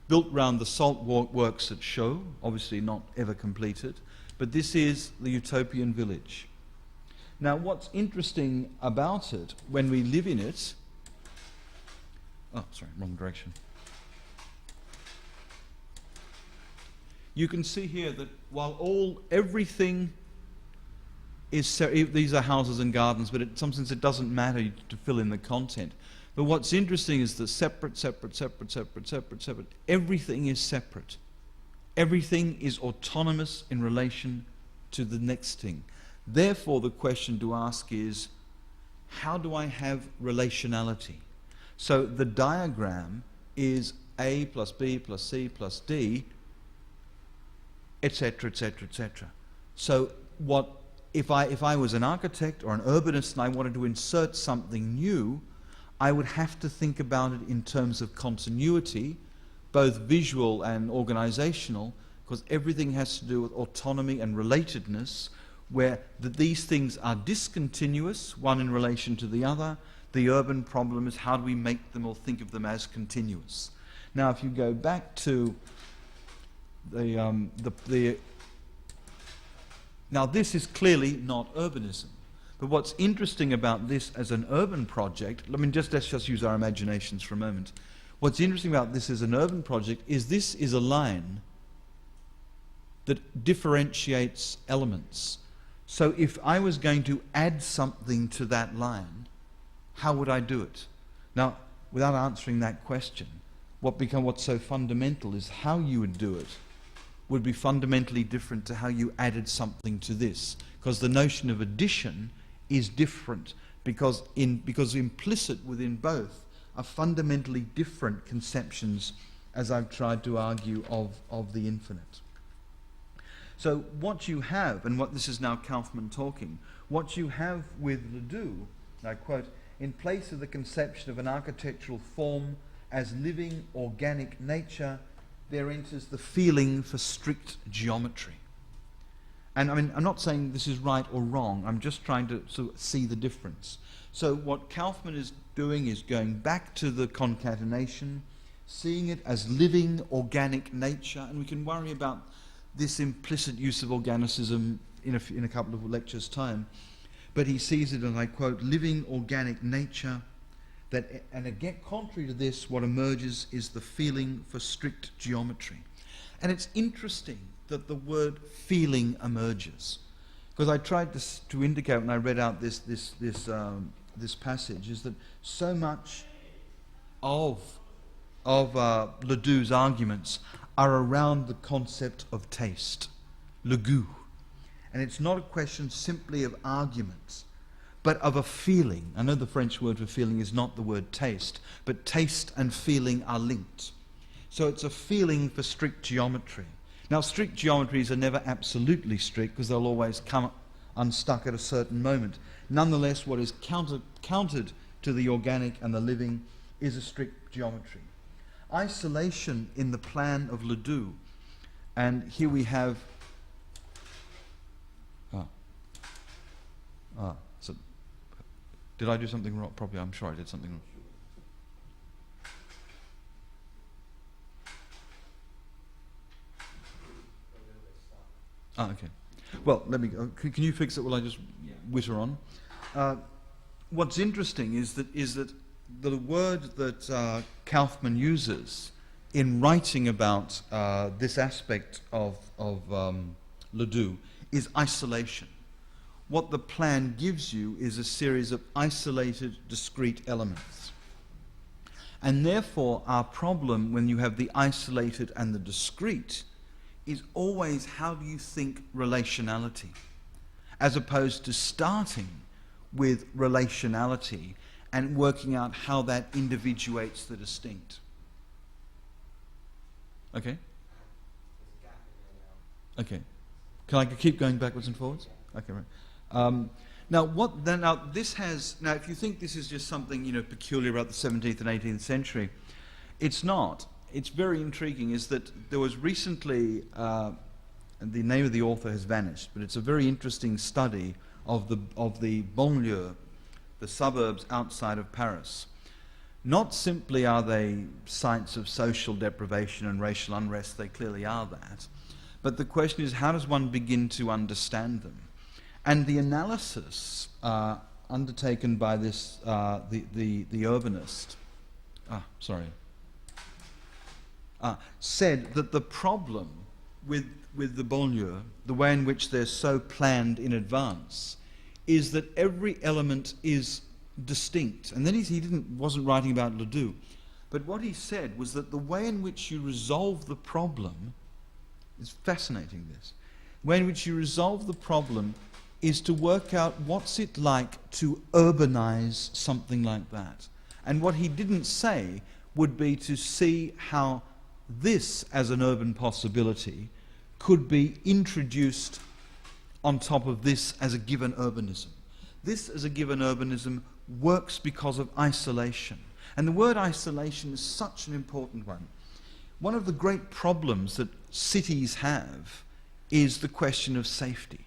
built around the salt works at Chaux, obviously not ever completed, but this is the utopian village. Now what's interesting about it, when we live in it, oh sorry, wrong direction. You can see here that while everything is, these are houses and gardens, but in some sense it doesn't matter to fill in the content. But what's interesting is the separate, everything is separate. Everything is autonomous in relation to the next thing. Therefore, the question to ask is, how do I have relationality? So the diagram is A plus B plus C plus D, etc. So if I was an architect or an urbanist and I wanted to insert something new, I would have to think about it in terms of continuity, both visual and organizational, because everything has to do with autonomy and relatedness, where these things are discontinuous, one in relation to the other. The urban problem is how do we make them or think of them as continuous. Now if you go back to now this is clearly not urbanism. But what's interesting about this as an urban project, let's just use our imaginations for a moment. What's interesting about this as an urban project is this is a line that differentiates elements. So if I was going to add something to that line, how would I do it? Now, without answering that question, what's so fundamental is how you would do it would be fundamentally different to how you added something to this, because the notion of addition is different, because implicit within both are fundamentally different conceptions, as I've tried to argue, of the infinite. So what you have, and what this is now Kaufmann talking, what you have with Ledoux, I quote, "In place of the conception of an architectural form as living organic nature, there enters the feeling for strict geometry." And I mean, I'm not saying this is right or wrong, I'm just trying to sort of see the difference. So what Kaufmann is doing is going back to the concatenation, seeing it as living organic nature, and we can worry about this implicit use of organicism in a couple of lectures' time, but he sees it as, I quote, "living organic nature," that, and again, contrary to this, what emerges is the feeling for strict geometry. And it's interesting that the word feeling emerges, because I tried to indicate when I read out this passage is that so much of Ledoux's arguments are around the concept of taste, Lagoo. And it's not a question simply of arguments, but of a feeling. I know the French word for feeling is not the word taste, but taste and feeling are linked. So it's a feeling for strict geometry. Now, strict geometries are never absolutely strict, because they'll always come unstuck at a certain moment. Nonetheless, what is countered to the organic and the living is a strict geometry. Isolation in the plan of Ledoux, and here we have so did I do something wrong? Probably, I'm sure I did something wrong. Okay. Well, let me go. Can you fix it while I just witter on? What's interesting is that the word that Kaufmann uses in writing about this aspect of Ledoux is isolation. What the plan gives you is a series of isolated, discrete elements. And therefore, our problem when you have the isolated and the discrete is always, how do you think relationality, as opposed to starting with relationality and working out how that individuates the distinct. Okay? Okay. Can I keep going backwards and forwards? Okay, right. Now, this has, now if you think this is just something, peculiar about the 17th and 18th century, it's not. It's very intriguing, is that there was recently, and the name of the author has vanished, but it's a very interesting study of the banlieue, the suburbs outside of Paris. Not simply are they sites of social deprivation and racial unrest, they clearly are that, but the question is, how does one begin to understand them? And the analysis undertaken by this, the urbanist, said that the problem with the banlieue, the way in which they're so planned in advance, is that every element is distinct. And then he wasn't writing about Ledoux, but what he said was that the way in which you resolve the problem is fascinating. This way in which you resolve the problem is to work out what's it like to urbanize something like that. And what he didn't say would be to see how this as an urban possibility could be introduced on top of this as a given urbanism. This as a given urbanism works because of isolation. And the word isolation is such an important one. One of the great problems that cities have is the question of safety.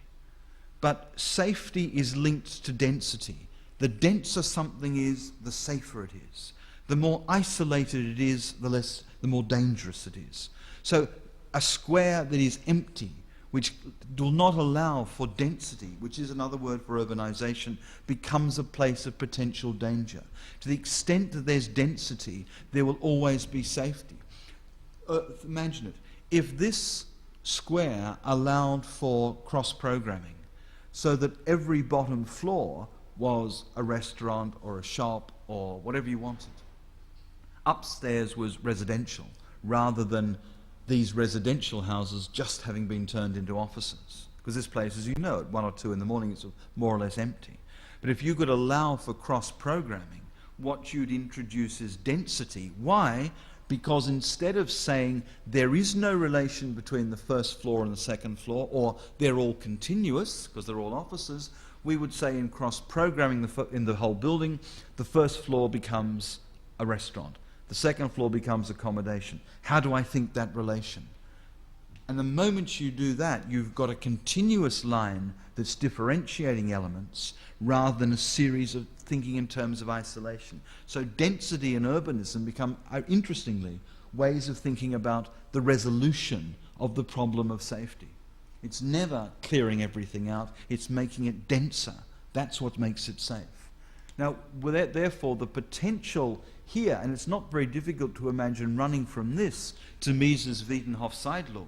But safety is linked to density. The denser something is, the safer it is. The more isolated it is, the more dangerous it is. So a square that is empty, which will not allow for density, which is another word for urbanization, becomes a place of potential danger. To the extent that there's density, there will always be safety. Imagine it. If this square allowed for cross-programming, so that every bottom floor was a restaurant or a shop or whatever you wanted, Upstairs was residential, rather than these residential houses just having been turned into offices. Because this place, as you know, at 1 or 2 in the morning, it's more or less empty. But if you could allow for cross-programming, what you'd introduce is density. Why? Because instead of saying there is no relation between the first floor and the second floor, or they're all continuous, because they're all offices, we would say in cross-programming in the whole building, the first floor becomes a restaurant. The second floor becomes accommodation. How do I think that relation? And the moment you do that, you've got a continuous line that's differentiating elements rather than a series of thinking in terms of isolation. So density and urbanism become, interestingly, ways of thinking about the resolution of the problem of safety. It's never clearing everything out, it's making it denser. That's what makes it safe. Now, therefore, the potential here, and it's not very difficult to imagine running from this to Mises' Wiedenhof-Seidlung,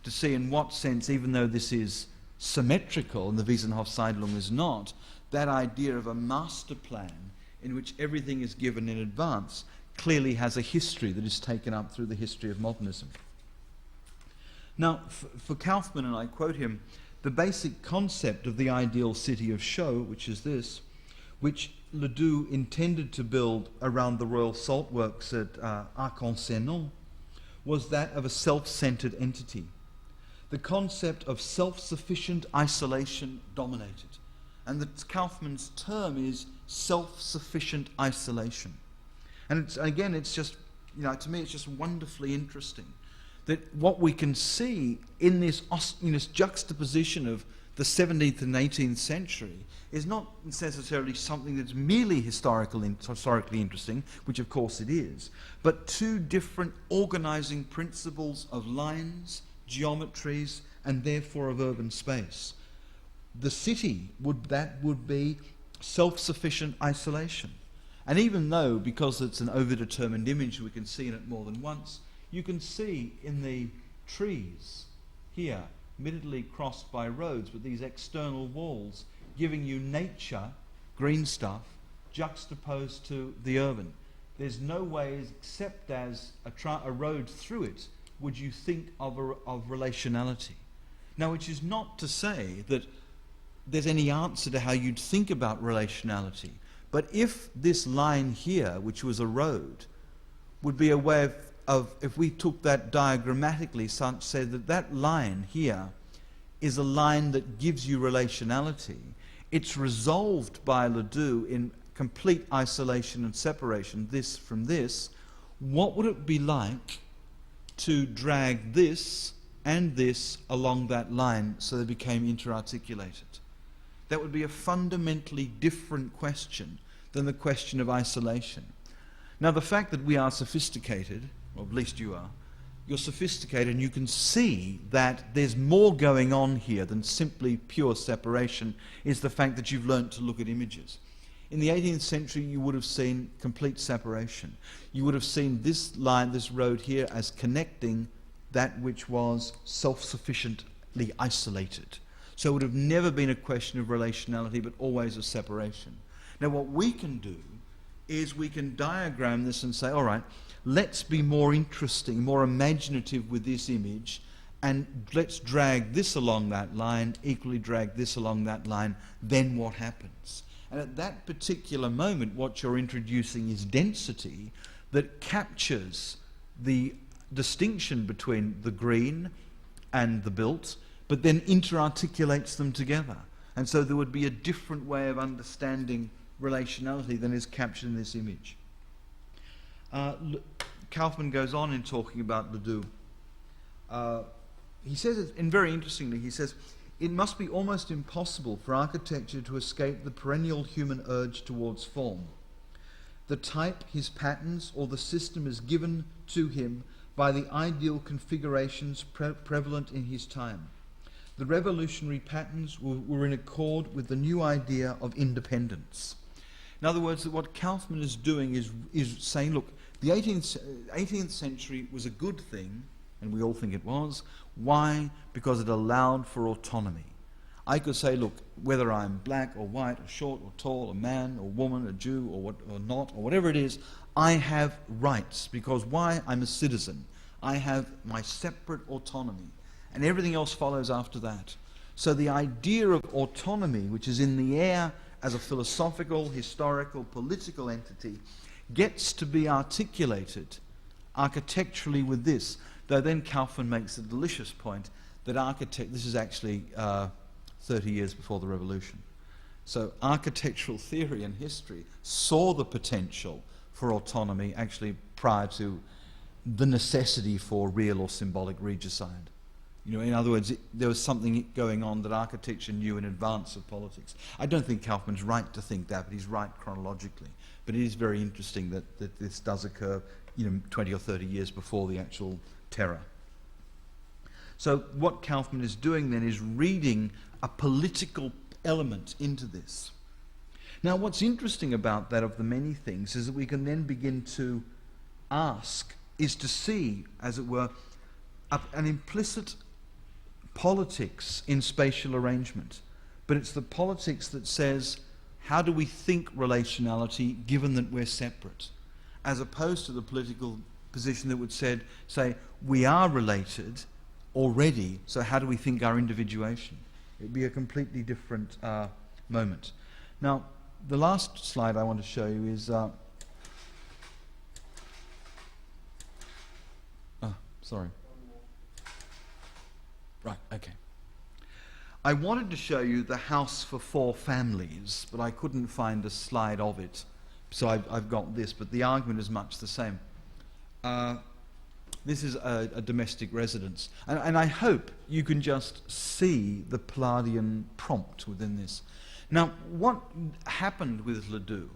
to see in what sense, even though this is symmetrical and the Wiedenhof-Seidlung is not, that idea of a master plan in which everything is given in advance clearly has a history that is taken up through the history of modernism. Now, for Kaufmann, and I quote him, the basic concept of the ideal city of show, which is this, which Ledoux intended to build around the Royal Salt Works at Arc-en-Ciel, was that of a self-centered entity. The concept of self-sufficient isolation dominated. And Kaufmann's term is self-sufficient isolation. And it's just, to me, it's just wonderfully interesting that what we can see in this juxtaposition of the 17th and 18th century is not necessarily something that's merely historically interesting, which of course it is, but two different organizing principles of lines, geometries, and therefore of urban space. The city would be self-sufficient isolation. And even though, because it's an overdetermined image, we can see in it more than once, you can see in the trees here, admittedly crossed by roads, but these external walls giving you nature, green stuff, juxtaposed to the urban. There's no way, except as a road through it, would you think of relationality. Now, which is not to say that there's any answer to how you'd think about relationality. But if this line here, which was a road, would be a way of if we took that diagrammatically, say that that line here is a line that gives you relationality, it's resolved by Ledoux in complete isolation and separation, this from this. What would it be like to drag this and this along that line so they became interarticulated? That would be a fundamentally different question than the question of isolation. Now, the fact that we are sophisticated, or at least you are, you're sophisticated and you can see that there's more going on here than simply pure separation, is the fact that you've learnt to look at images. In the 18th century, you would have seen complete separation. You would have seen this line, this road here, as connecting that which was self-sufficiently isolated. So it would have never been a question of relationality, but always of separation. Now, what we can do is we can diagram this and say, all right, let's be more interesting, more imaginative with this image, and let's drag this along that line, equally drag this along that line, then what happens? And at that particular moment, what you're introducing is density that captures the distinction between the green and the built, but then interarticulates them together. And so there would be a different way of understanding relationality than is captured in this image. Kaufmann goes on in talking about Ledoux. He says, and very interestingly, he says, it must be almost impossible for architecture to escape the perennial human urge towards form. The type, his patterns, or the system is given to him by the ideal configurations prevalent in his time. The revolutionary patterns were in accord with the new idea of independence. In other words, what Kaufmann is doing is saying, look, the 18th century was a good thing, and we all think it was. Why? Because it allowed for autonomy. I could say, look, whether I'm black or white or short or tall, a man or woman, a Jew or not, or whatever it is, I have rights, because why? I'm a citizen. I have my separate autonomy, and everything else follows after that. So the idea of autonomy, which is in the air as a philosophical, historical, political entity, gets to be articulated architecturally with this, though then Kaufmann makes a delicious point that this is actually 30 years before the revolution. So architectural theory and history saw the potential for autonomy actually prior to the necessity for real or symbolic regicide. You know, in other words, there was something going on that architecture knew in advance of politics. I don't think Kaufmann's right to think that, but he's right chronologically. But it is very interesting that this does occur, 20 or 30 years before the actual terror. So what Kaufmann is doing then is reading a political element into this. Now, what's interesting about that, of the many things, is that we can then begin to ask, is to see, as it were, an implicit politics in spatial arrangement. But it's the politics that says, how do we think relationality given that we're separate? As opposed to the political position that would say, we are related already, so how do we think our individuation? It would be a completely different moment. Now, the last slide I want to show you is... sorry. Right, okay. I wanted to show you the house for 4 families, but I couldn't find a slide of it, so I've got this, but the argument is much the same. This is a domestic residence, and I hope you can just see the Palladian prompt within this. Now, what happened with Ledoux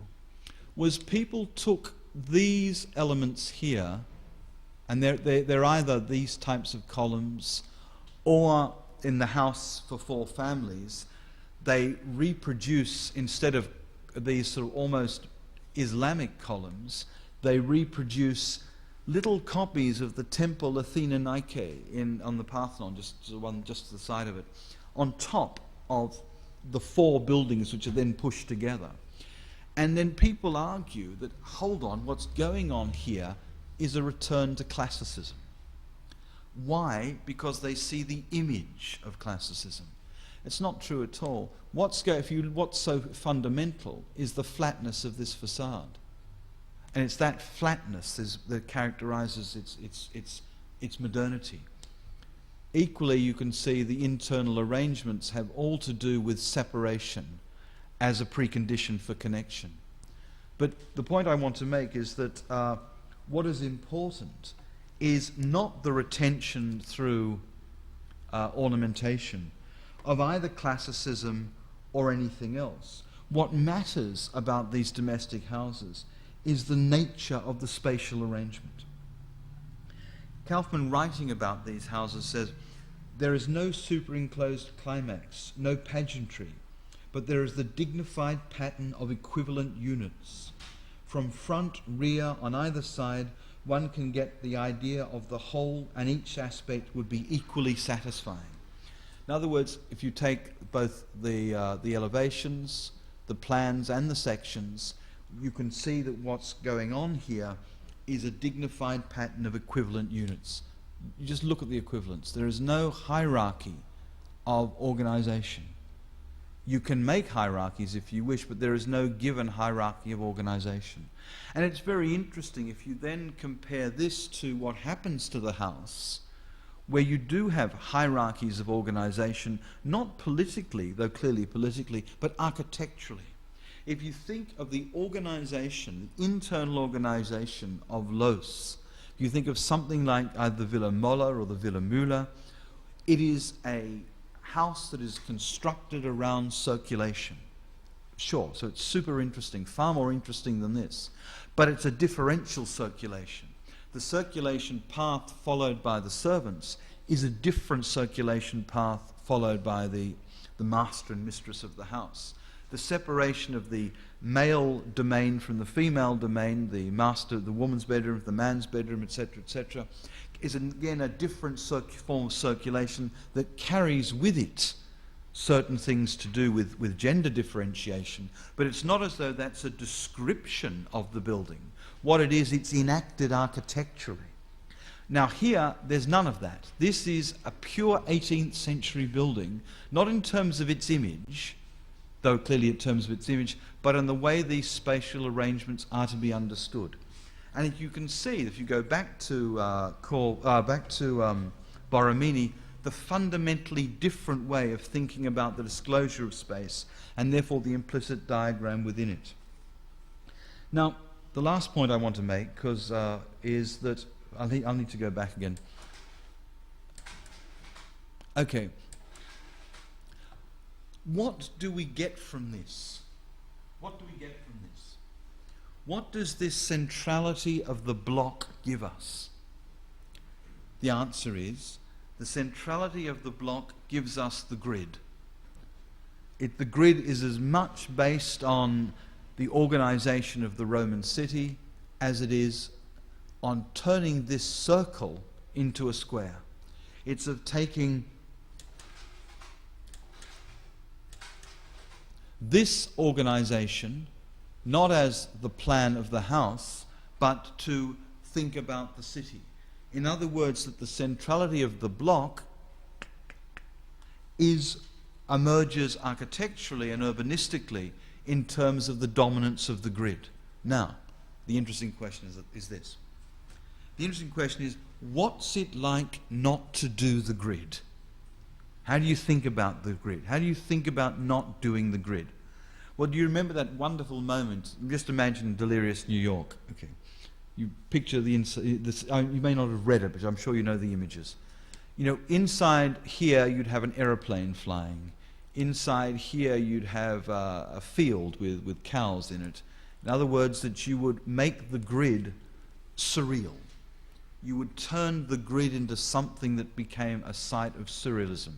was people took these elements here, and they're either these types of columns, or in the house for 4 families, they reproduce, instead of these sort of almost Islamic columns, they reproduce little copies of the temple Athena Nike on the Parthenon, just to the side of it, on top of the 4 buildings which are then pushed together. And then people argue that, hold on, what's going on here is a return to classicism. Why? Because they see the image of classicism. It's not true at all. What's so fundamental is the flatness of this facade. And it's that flatness that characterizes its modernity. Equally, you can see the internal arrangements have all to do with separation as a precondition for connection. But the point I want to make is that what is important is not the retention through ornamentation of either classicism or anything else. What matters about these domestic houses is the nature of the spatial arrangement. Kaufmann, writing about these houses, says, there is no superenclosed climax, no pageantry, but there is the dignified pattern of equivalent units. From front, rear, on either side, one can get the idea of the whole, and each aspect would be equally satisfying. In other words, if you take both the elevations, the plans, and the sections, you can see that what's going on here is a dignified pattern of equivalent units. You just look at the equivalents. There is no hierarchy of organization. You can make hierarchies if you wish, but there is no given hierarchy of organization. And it's very interesting if you then compare this to what happens to the house, where you do have hierarchies of organization, not politically, though clearly politically, but architecturally. If you think of the organization, the internal organization of Los, if you think of something like either the Villa Moller or the Villa Müller, it is a house that is constructed around circulation. Sure, so it's super interesting, far more interesting than this, but it's a differential circulation. The circulation path followed by the servants is a different circulation path followed by the master and mistress of the house. The separation of the male domain from the female domain, the master, the woman's bedroom, the man's bedroom, etc., is again a different form of circulation that carries with it certain things to do with gender differentiation, but it's not as though that's a description of the building. What it is, it's enacted architecturally. Now here, there's none of that. This is a pure 18th century building, not in terms of its image, though clearly in terms of its image, but in the way these spatial arrangements are to be understood. And if you can see, if you go back to Borromini, the fundamentally different way of thinking about the disclosure of space, and therefore the implicit diagram within it. Now, the last point I want to make, is that I'll need to go back again. Okay. What do we get from this? What do we get from this? What does this centrality of the block give us? The answer is, the centrality of the block gives us the grid. The grid is as much based on the organization of the Roman city as it is on turning this circle into a square. It's of taking this organization not as the plan of the house, but to think about the city. In other words, that the centrality of the block emerges architecturally and urbanistically in terms of the dominance of the grid. Now, the interesting question is this. The interesting question is, what's it like not to do the grid? How do you think about the grid? How do you think about not doing the grid? Well, do you remember that wonderful moment? Just imagine delirious New York. Okay. You picture the inside, you may not have read it, but I'm sure you know the images. You know, inside here you'd have an aeroplane flying. Inside here you'd have a field with cows in it. In other words, that you would make the grid surreal. You would turn the grid into something that became a site of surrealism,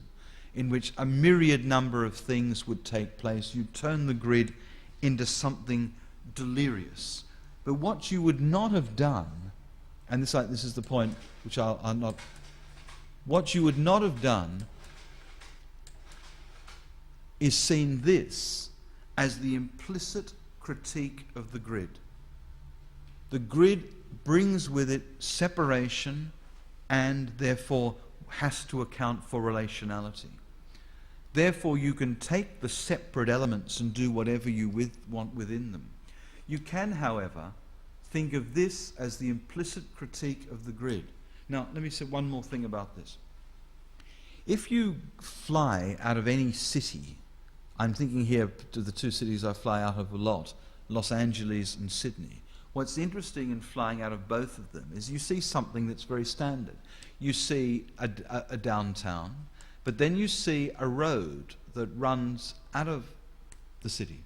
in which a myriad number of things would take place. You'd turn the grid into something delirious. But what you would not have done, and this is the point which I'll not, what you would not have done is seen this as the implicit critique of the grid. The grid brings with it separation and therefore has to account for relationality. Therefore, you can take the separate elements and do whatever you want within them. You can, however, think of this as the implicit critique of the grid. Now, let me say one more thing about this. If you fly out of any city, I'm thinking here to the two cities I fly out of a lot, Los Angeles and Sydney. What's interesting in flying out of both of them is you see something that's very standard. You see a downtown, but then you see a road that runs out of the city.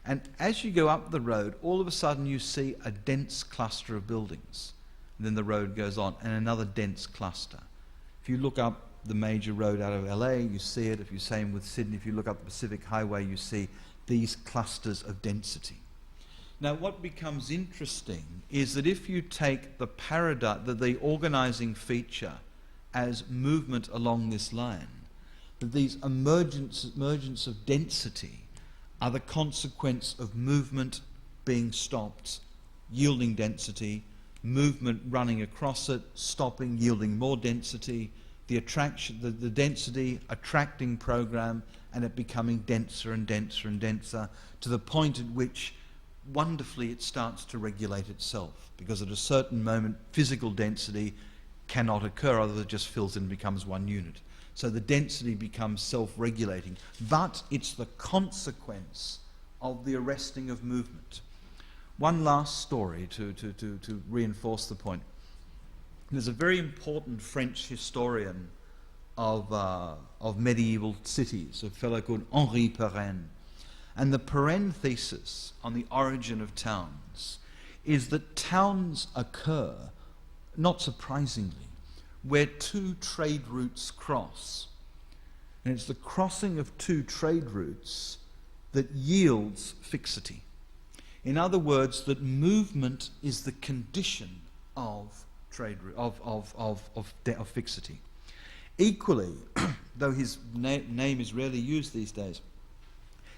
And as you go up the road, all of a sudden you see a dense cluster of buildings. And then the road goes on, and another dense cluster. If you look up the major road out of LA, you see it. If you same with Sydney, if you look up the Pacific Highway, you see these clusters of density. Now, what becomes interesting is that if you take the paradigm, the organizing feature as movement along this line, that these emergence of density are the consequence of movement being stopped, yielding density, movement running across it, stopping, yielding more density, the density attracting program, and it becoming denser and denser and denser to the point at which wonderfully it starts to regulate itself, because at a certain moment physical density cannot occur, otherwise it just fills in and becomes one unit. So the density becomes self-regulating, but it's the consequence of the arresting of movement. One last story to reinforce the point. There's a very important French historian of medieval cities, a fellow called Henri Perennial. And the Perennial thesis on the origin of towns is that towns occur, not surprisingly, where two trade routes cross. And it's the crossing of two trade routes that yields fixity. In other words, that movement is the condition of fixity. Equally, though his name is rarely used these days.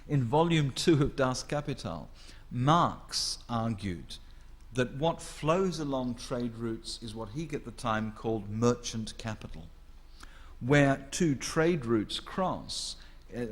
In volume 2 of Das Kapital, Marx argued that what flows along trade routes is what he at the time called merchant capital, where two trade routes cross.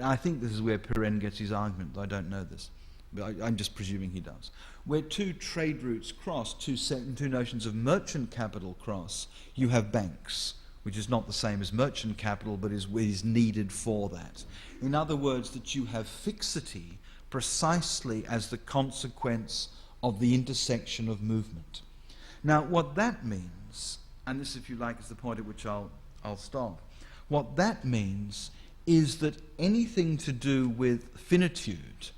I think this is where Perennial gets his argument, though I don't know this, but I'm just presuming he does. Where two trade routes cross, two notions of merchant capital cross, you have banks, which is not the same as merchant capital, but is needed for that. In other words, that you have fixity precisely as the consequence of the intersection of movement. Now, what that means, and this, if you like, is the point at which I'll stop. What that means is that anything to do with finitude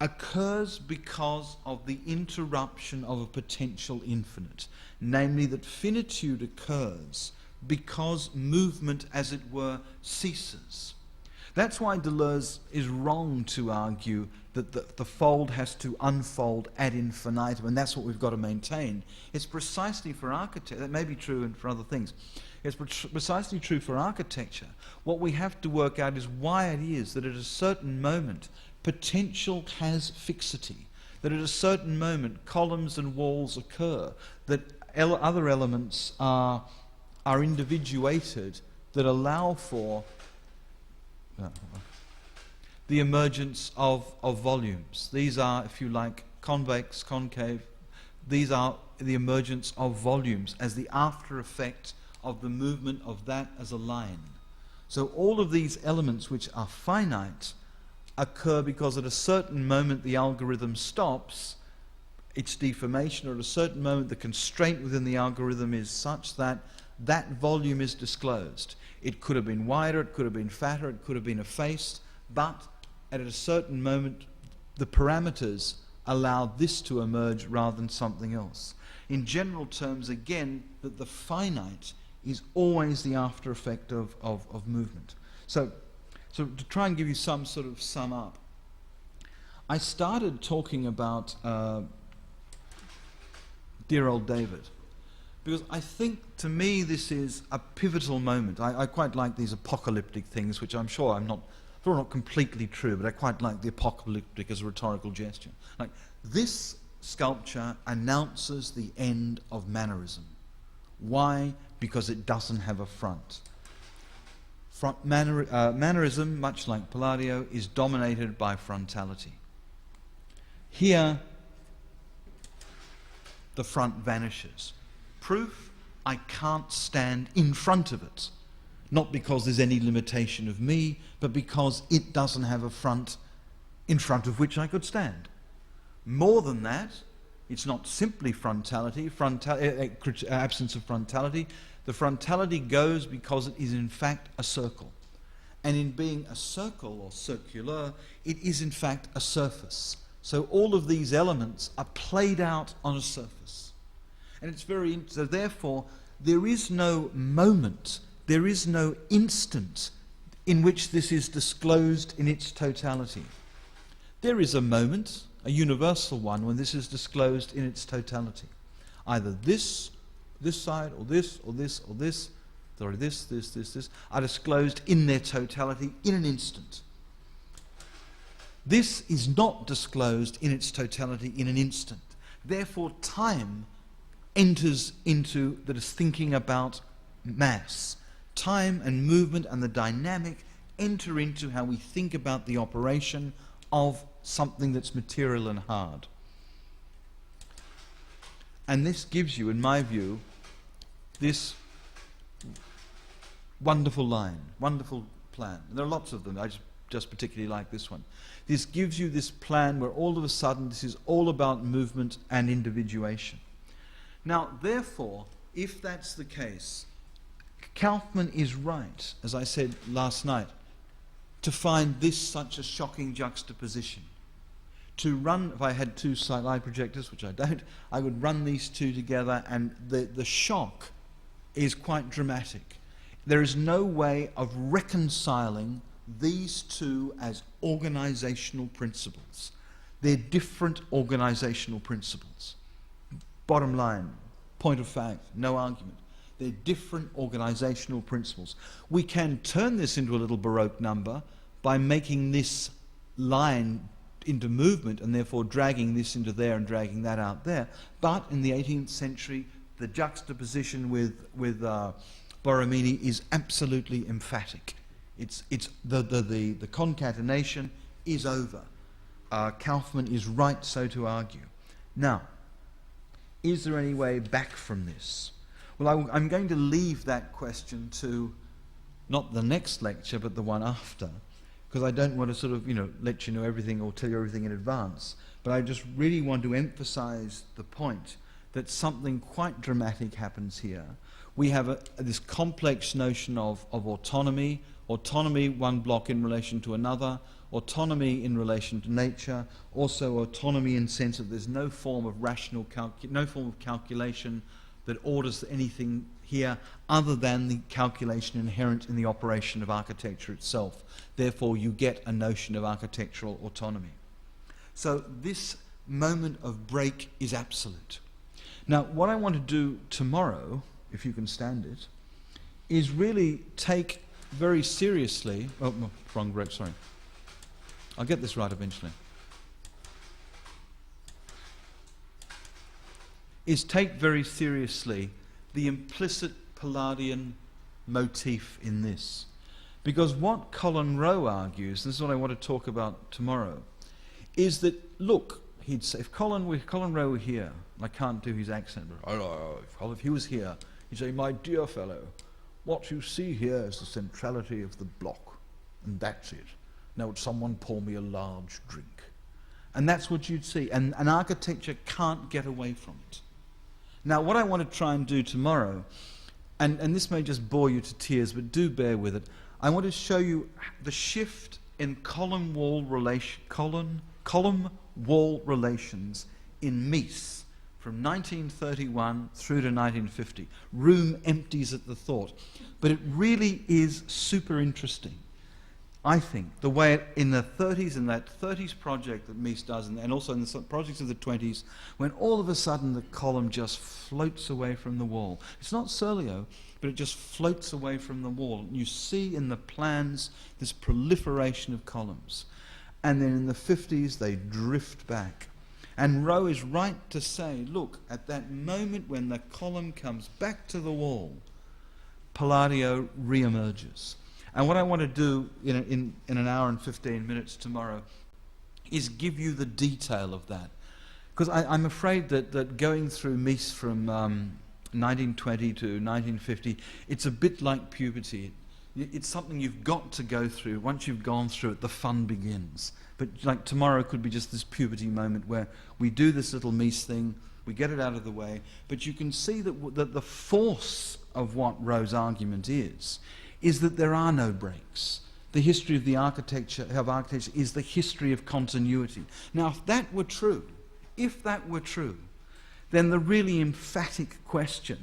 occurs because of the interruption of a potential infinite, namely that finitude occurs because movement, as it were, ceases. That's why Deleuze is wrong to argue that the fold has to unfold ad infinitum, and that's what we've got to maintain. It's precisely for architecture, that may be true and for other things, it's precisely true for architecture. What we have to work out is why it is that at a certain moment potential has fixity, that at a certain moment columns and walls occur, that other elements are individuated, that allow for the emergence of volumes. These are, if you like, convex, concave. These are the emergence of volumes as the after effect of the movement of that as a line. So all of these elements which are finite occur because at a certain moment the algorithm stops its deformation, or at a certain moment the constraint within the algorithm is such that that volume is disclosed. It could have been wider, it could have been fatter, it could have been effaced, but at a certain moment the parameters allow this to emerge rather than something else. In general terms, again, that the finite is always the after effect of movement. So to try and give you some sort of sum up, I started talking about dear old David, because I think, to me, this is a pivotal moment. I quite like these apocalyptic things, which I'm sure not completely true, but I quite like the apocalyptic as a rhetorical gesture. Like, this sculpture announces the end of mannerism. Why? Because it doesn't have a front. Mannerism, much like Palladio, is dominated by frontality. Here, the front vanishes. Proof, I can't stand in front of it. Not because there's any limitation of me, but because it doesn't have a front in front of which I could stand. More than that, it's not simply frontality, absence of frontality. The frontality goes because it is in fact a circle. And in being a circle or circular, it is in fact a surface. So all of these elements are played out on a surface. And it's so therefore, there is no moment, there is no instant in which this is disclosed in its totality. There is a moment, a universal one, when this is disclosed in its totality. Either this side, or this, or this, or this, sorry, this, are disclosed in their totality in an instant. This is not disclosed in its totality in an instant. Therefore, time enters into that is thinking about mass. Time and movement and the dynamic enter into how we think about the operation of something that's material and hard. And this gives you, in my view, this wonderful line, wonderful plan. And there are lots of them. I just particularly like this one. This gives you this plan where all of a sudden this is all about movement and individuation. Now, therefore, if that's the case, Kaufmann is right, as I said last night, to find this such a shocking juxtaposition. To run, if I had two slide projectors, which I don't, I would run these two together, and the shock is quite dramatic. There is no way of reconciling these two as organizational principles. They're different organizational principles. Bottom line, point of fact, no argument. They're different organisational principles. We can turn this into a little Baroque number by making this line into movement and therefore dragging this into there and dragging that out there. But in the 18th century, the juxtaposition with Borromini is absolutely emphatic. It's the concatenation is over. Kaufmann is right so to argue. Now, is there any way back from this? Well, I'm going to leave that question to not the next lecture, but the one after, because I don't want to sort of, let you know everything or tell you everything in advance. But I just really want to emphasize the point that something quite dramatic happens here. We have this complex notion of autonomy, one block in relation to another, autonomy in relation to nature, also autonomy in the sense that there's no form of calculation that orders anything here other than the calculation inherent in the operation of architecture itself. Therefore, you get a notion of architectural autonomy. So this moment of break is absolute. Now, what I want to do tomorrow, if you can stand it, is really take very seriously... Oh, no, wrong break, sorry. I'll get this right eventually. Is take very seriously the implicit Palladian motif in this. Because what Colin Rowe argues, and this is what I want to talk about tomorrow, is that, look, he'd say, if Colin Rowe were here, and I can't do his accent, but if he was here, he'd say, my dear fellow, what you see here is the centrality of the block, and that's it. Now would someone pour me a large drink? And that's what you'd see, and an architecture can't get away from it. Now what I want to try and do tomorrow, and this may just bore you to tears, but do bear with it, I want to show you the shift in column wall relations in Mies from 1931 through to 1950. Room empties at the thought. But it really is super interesting, I think, the way in the 30s, in that 30s project that Mies does, and also in the projects of the 20s, when all of a sudden the column just floats away from the wall. It's not Serlio, but it just floats away from the wall. You see in the plans this proliferation of columns. And then in the 50s, they drift back. And Rowe is right to say, look, at that moment when the column comes back to the wall, Palladio re-emerges. And what I want to do in an hour and 15 minutes tomorrow is give you the detail of that. Because I'm afraid that going through Mies from 1920 to 1950, it's a bit like puberty. It's something you've got to go through. Once you've gone through it, the fun begins. But like tomorrow could be just this puberty moment where we do this little Mies thing, we get it out of the way, but you can see that the force of what Rowe's argument is that there are no breaks. The history of architecture is the history of continuity. Now, if that were true, then the really emphatic question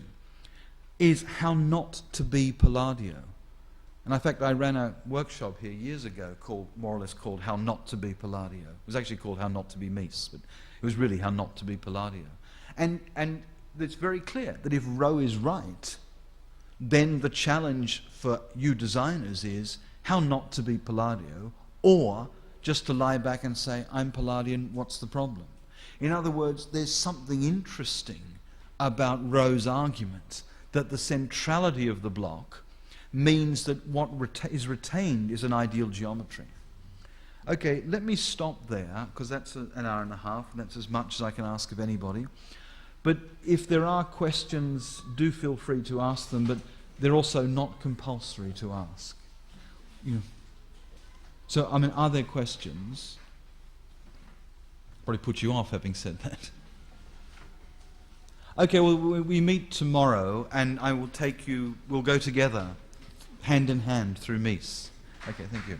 is how not to be Palladio. And in fact, I ran a workshop here years ago more or less called How Not to be Palladio. It was actually called How Not to be Mies, but it was really How Not to be Palladio. And it's very clear that if Rowe is right, then the challenge for you designers is how not to be Palladio, or just to lie back and say, I'm Palladian, what's the problem? In other words, there's something interesting about Rowe's argument that the centrality of the block means that what is retained is an ideal geometry. Okay, let me stop there, because that's an hour and a half, and that's as much as I can ask of anybody. But if there are questions, do feel free to ask them, but they're also not compulsory to ask. So, I mean, are there questions? Probably put you off having said that. Okay, well, we meet tomorrow, and I will take you, we'll go together, hand in hand, through Mies. Okay, thank you.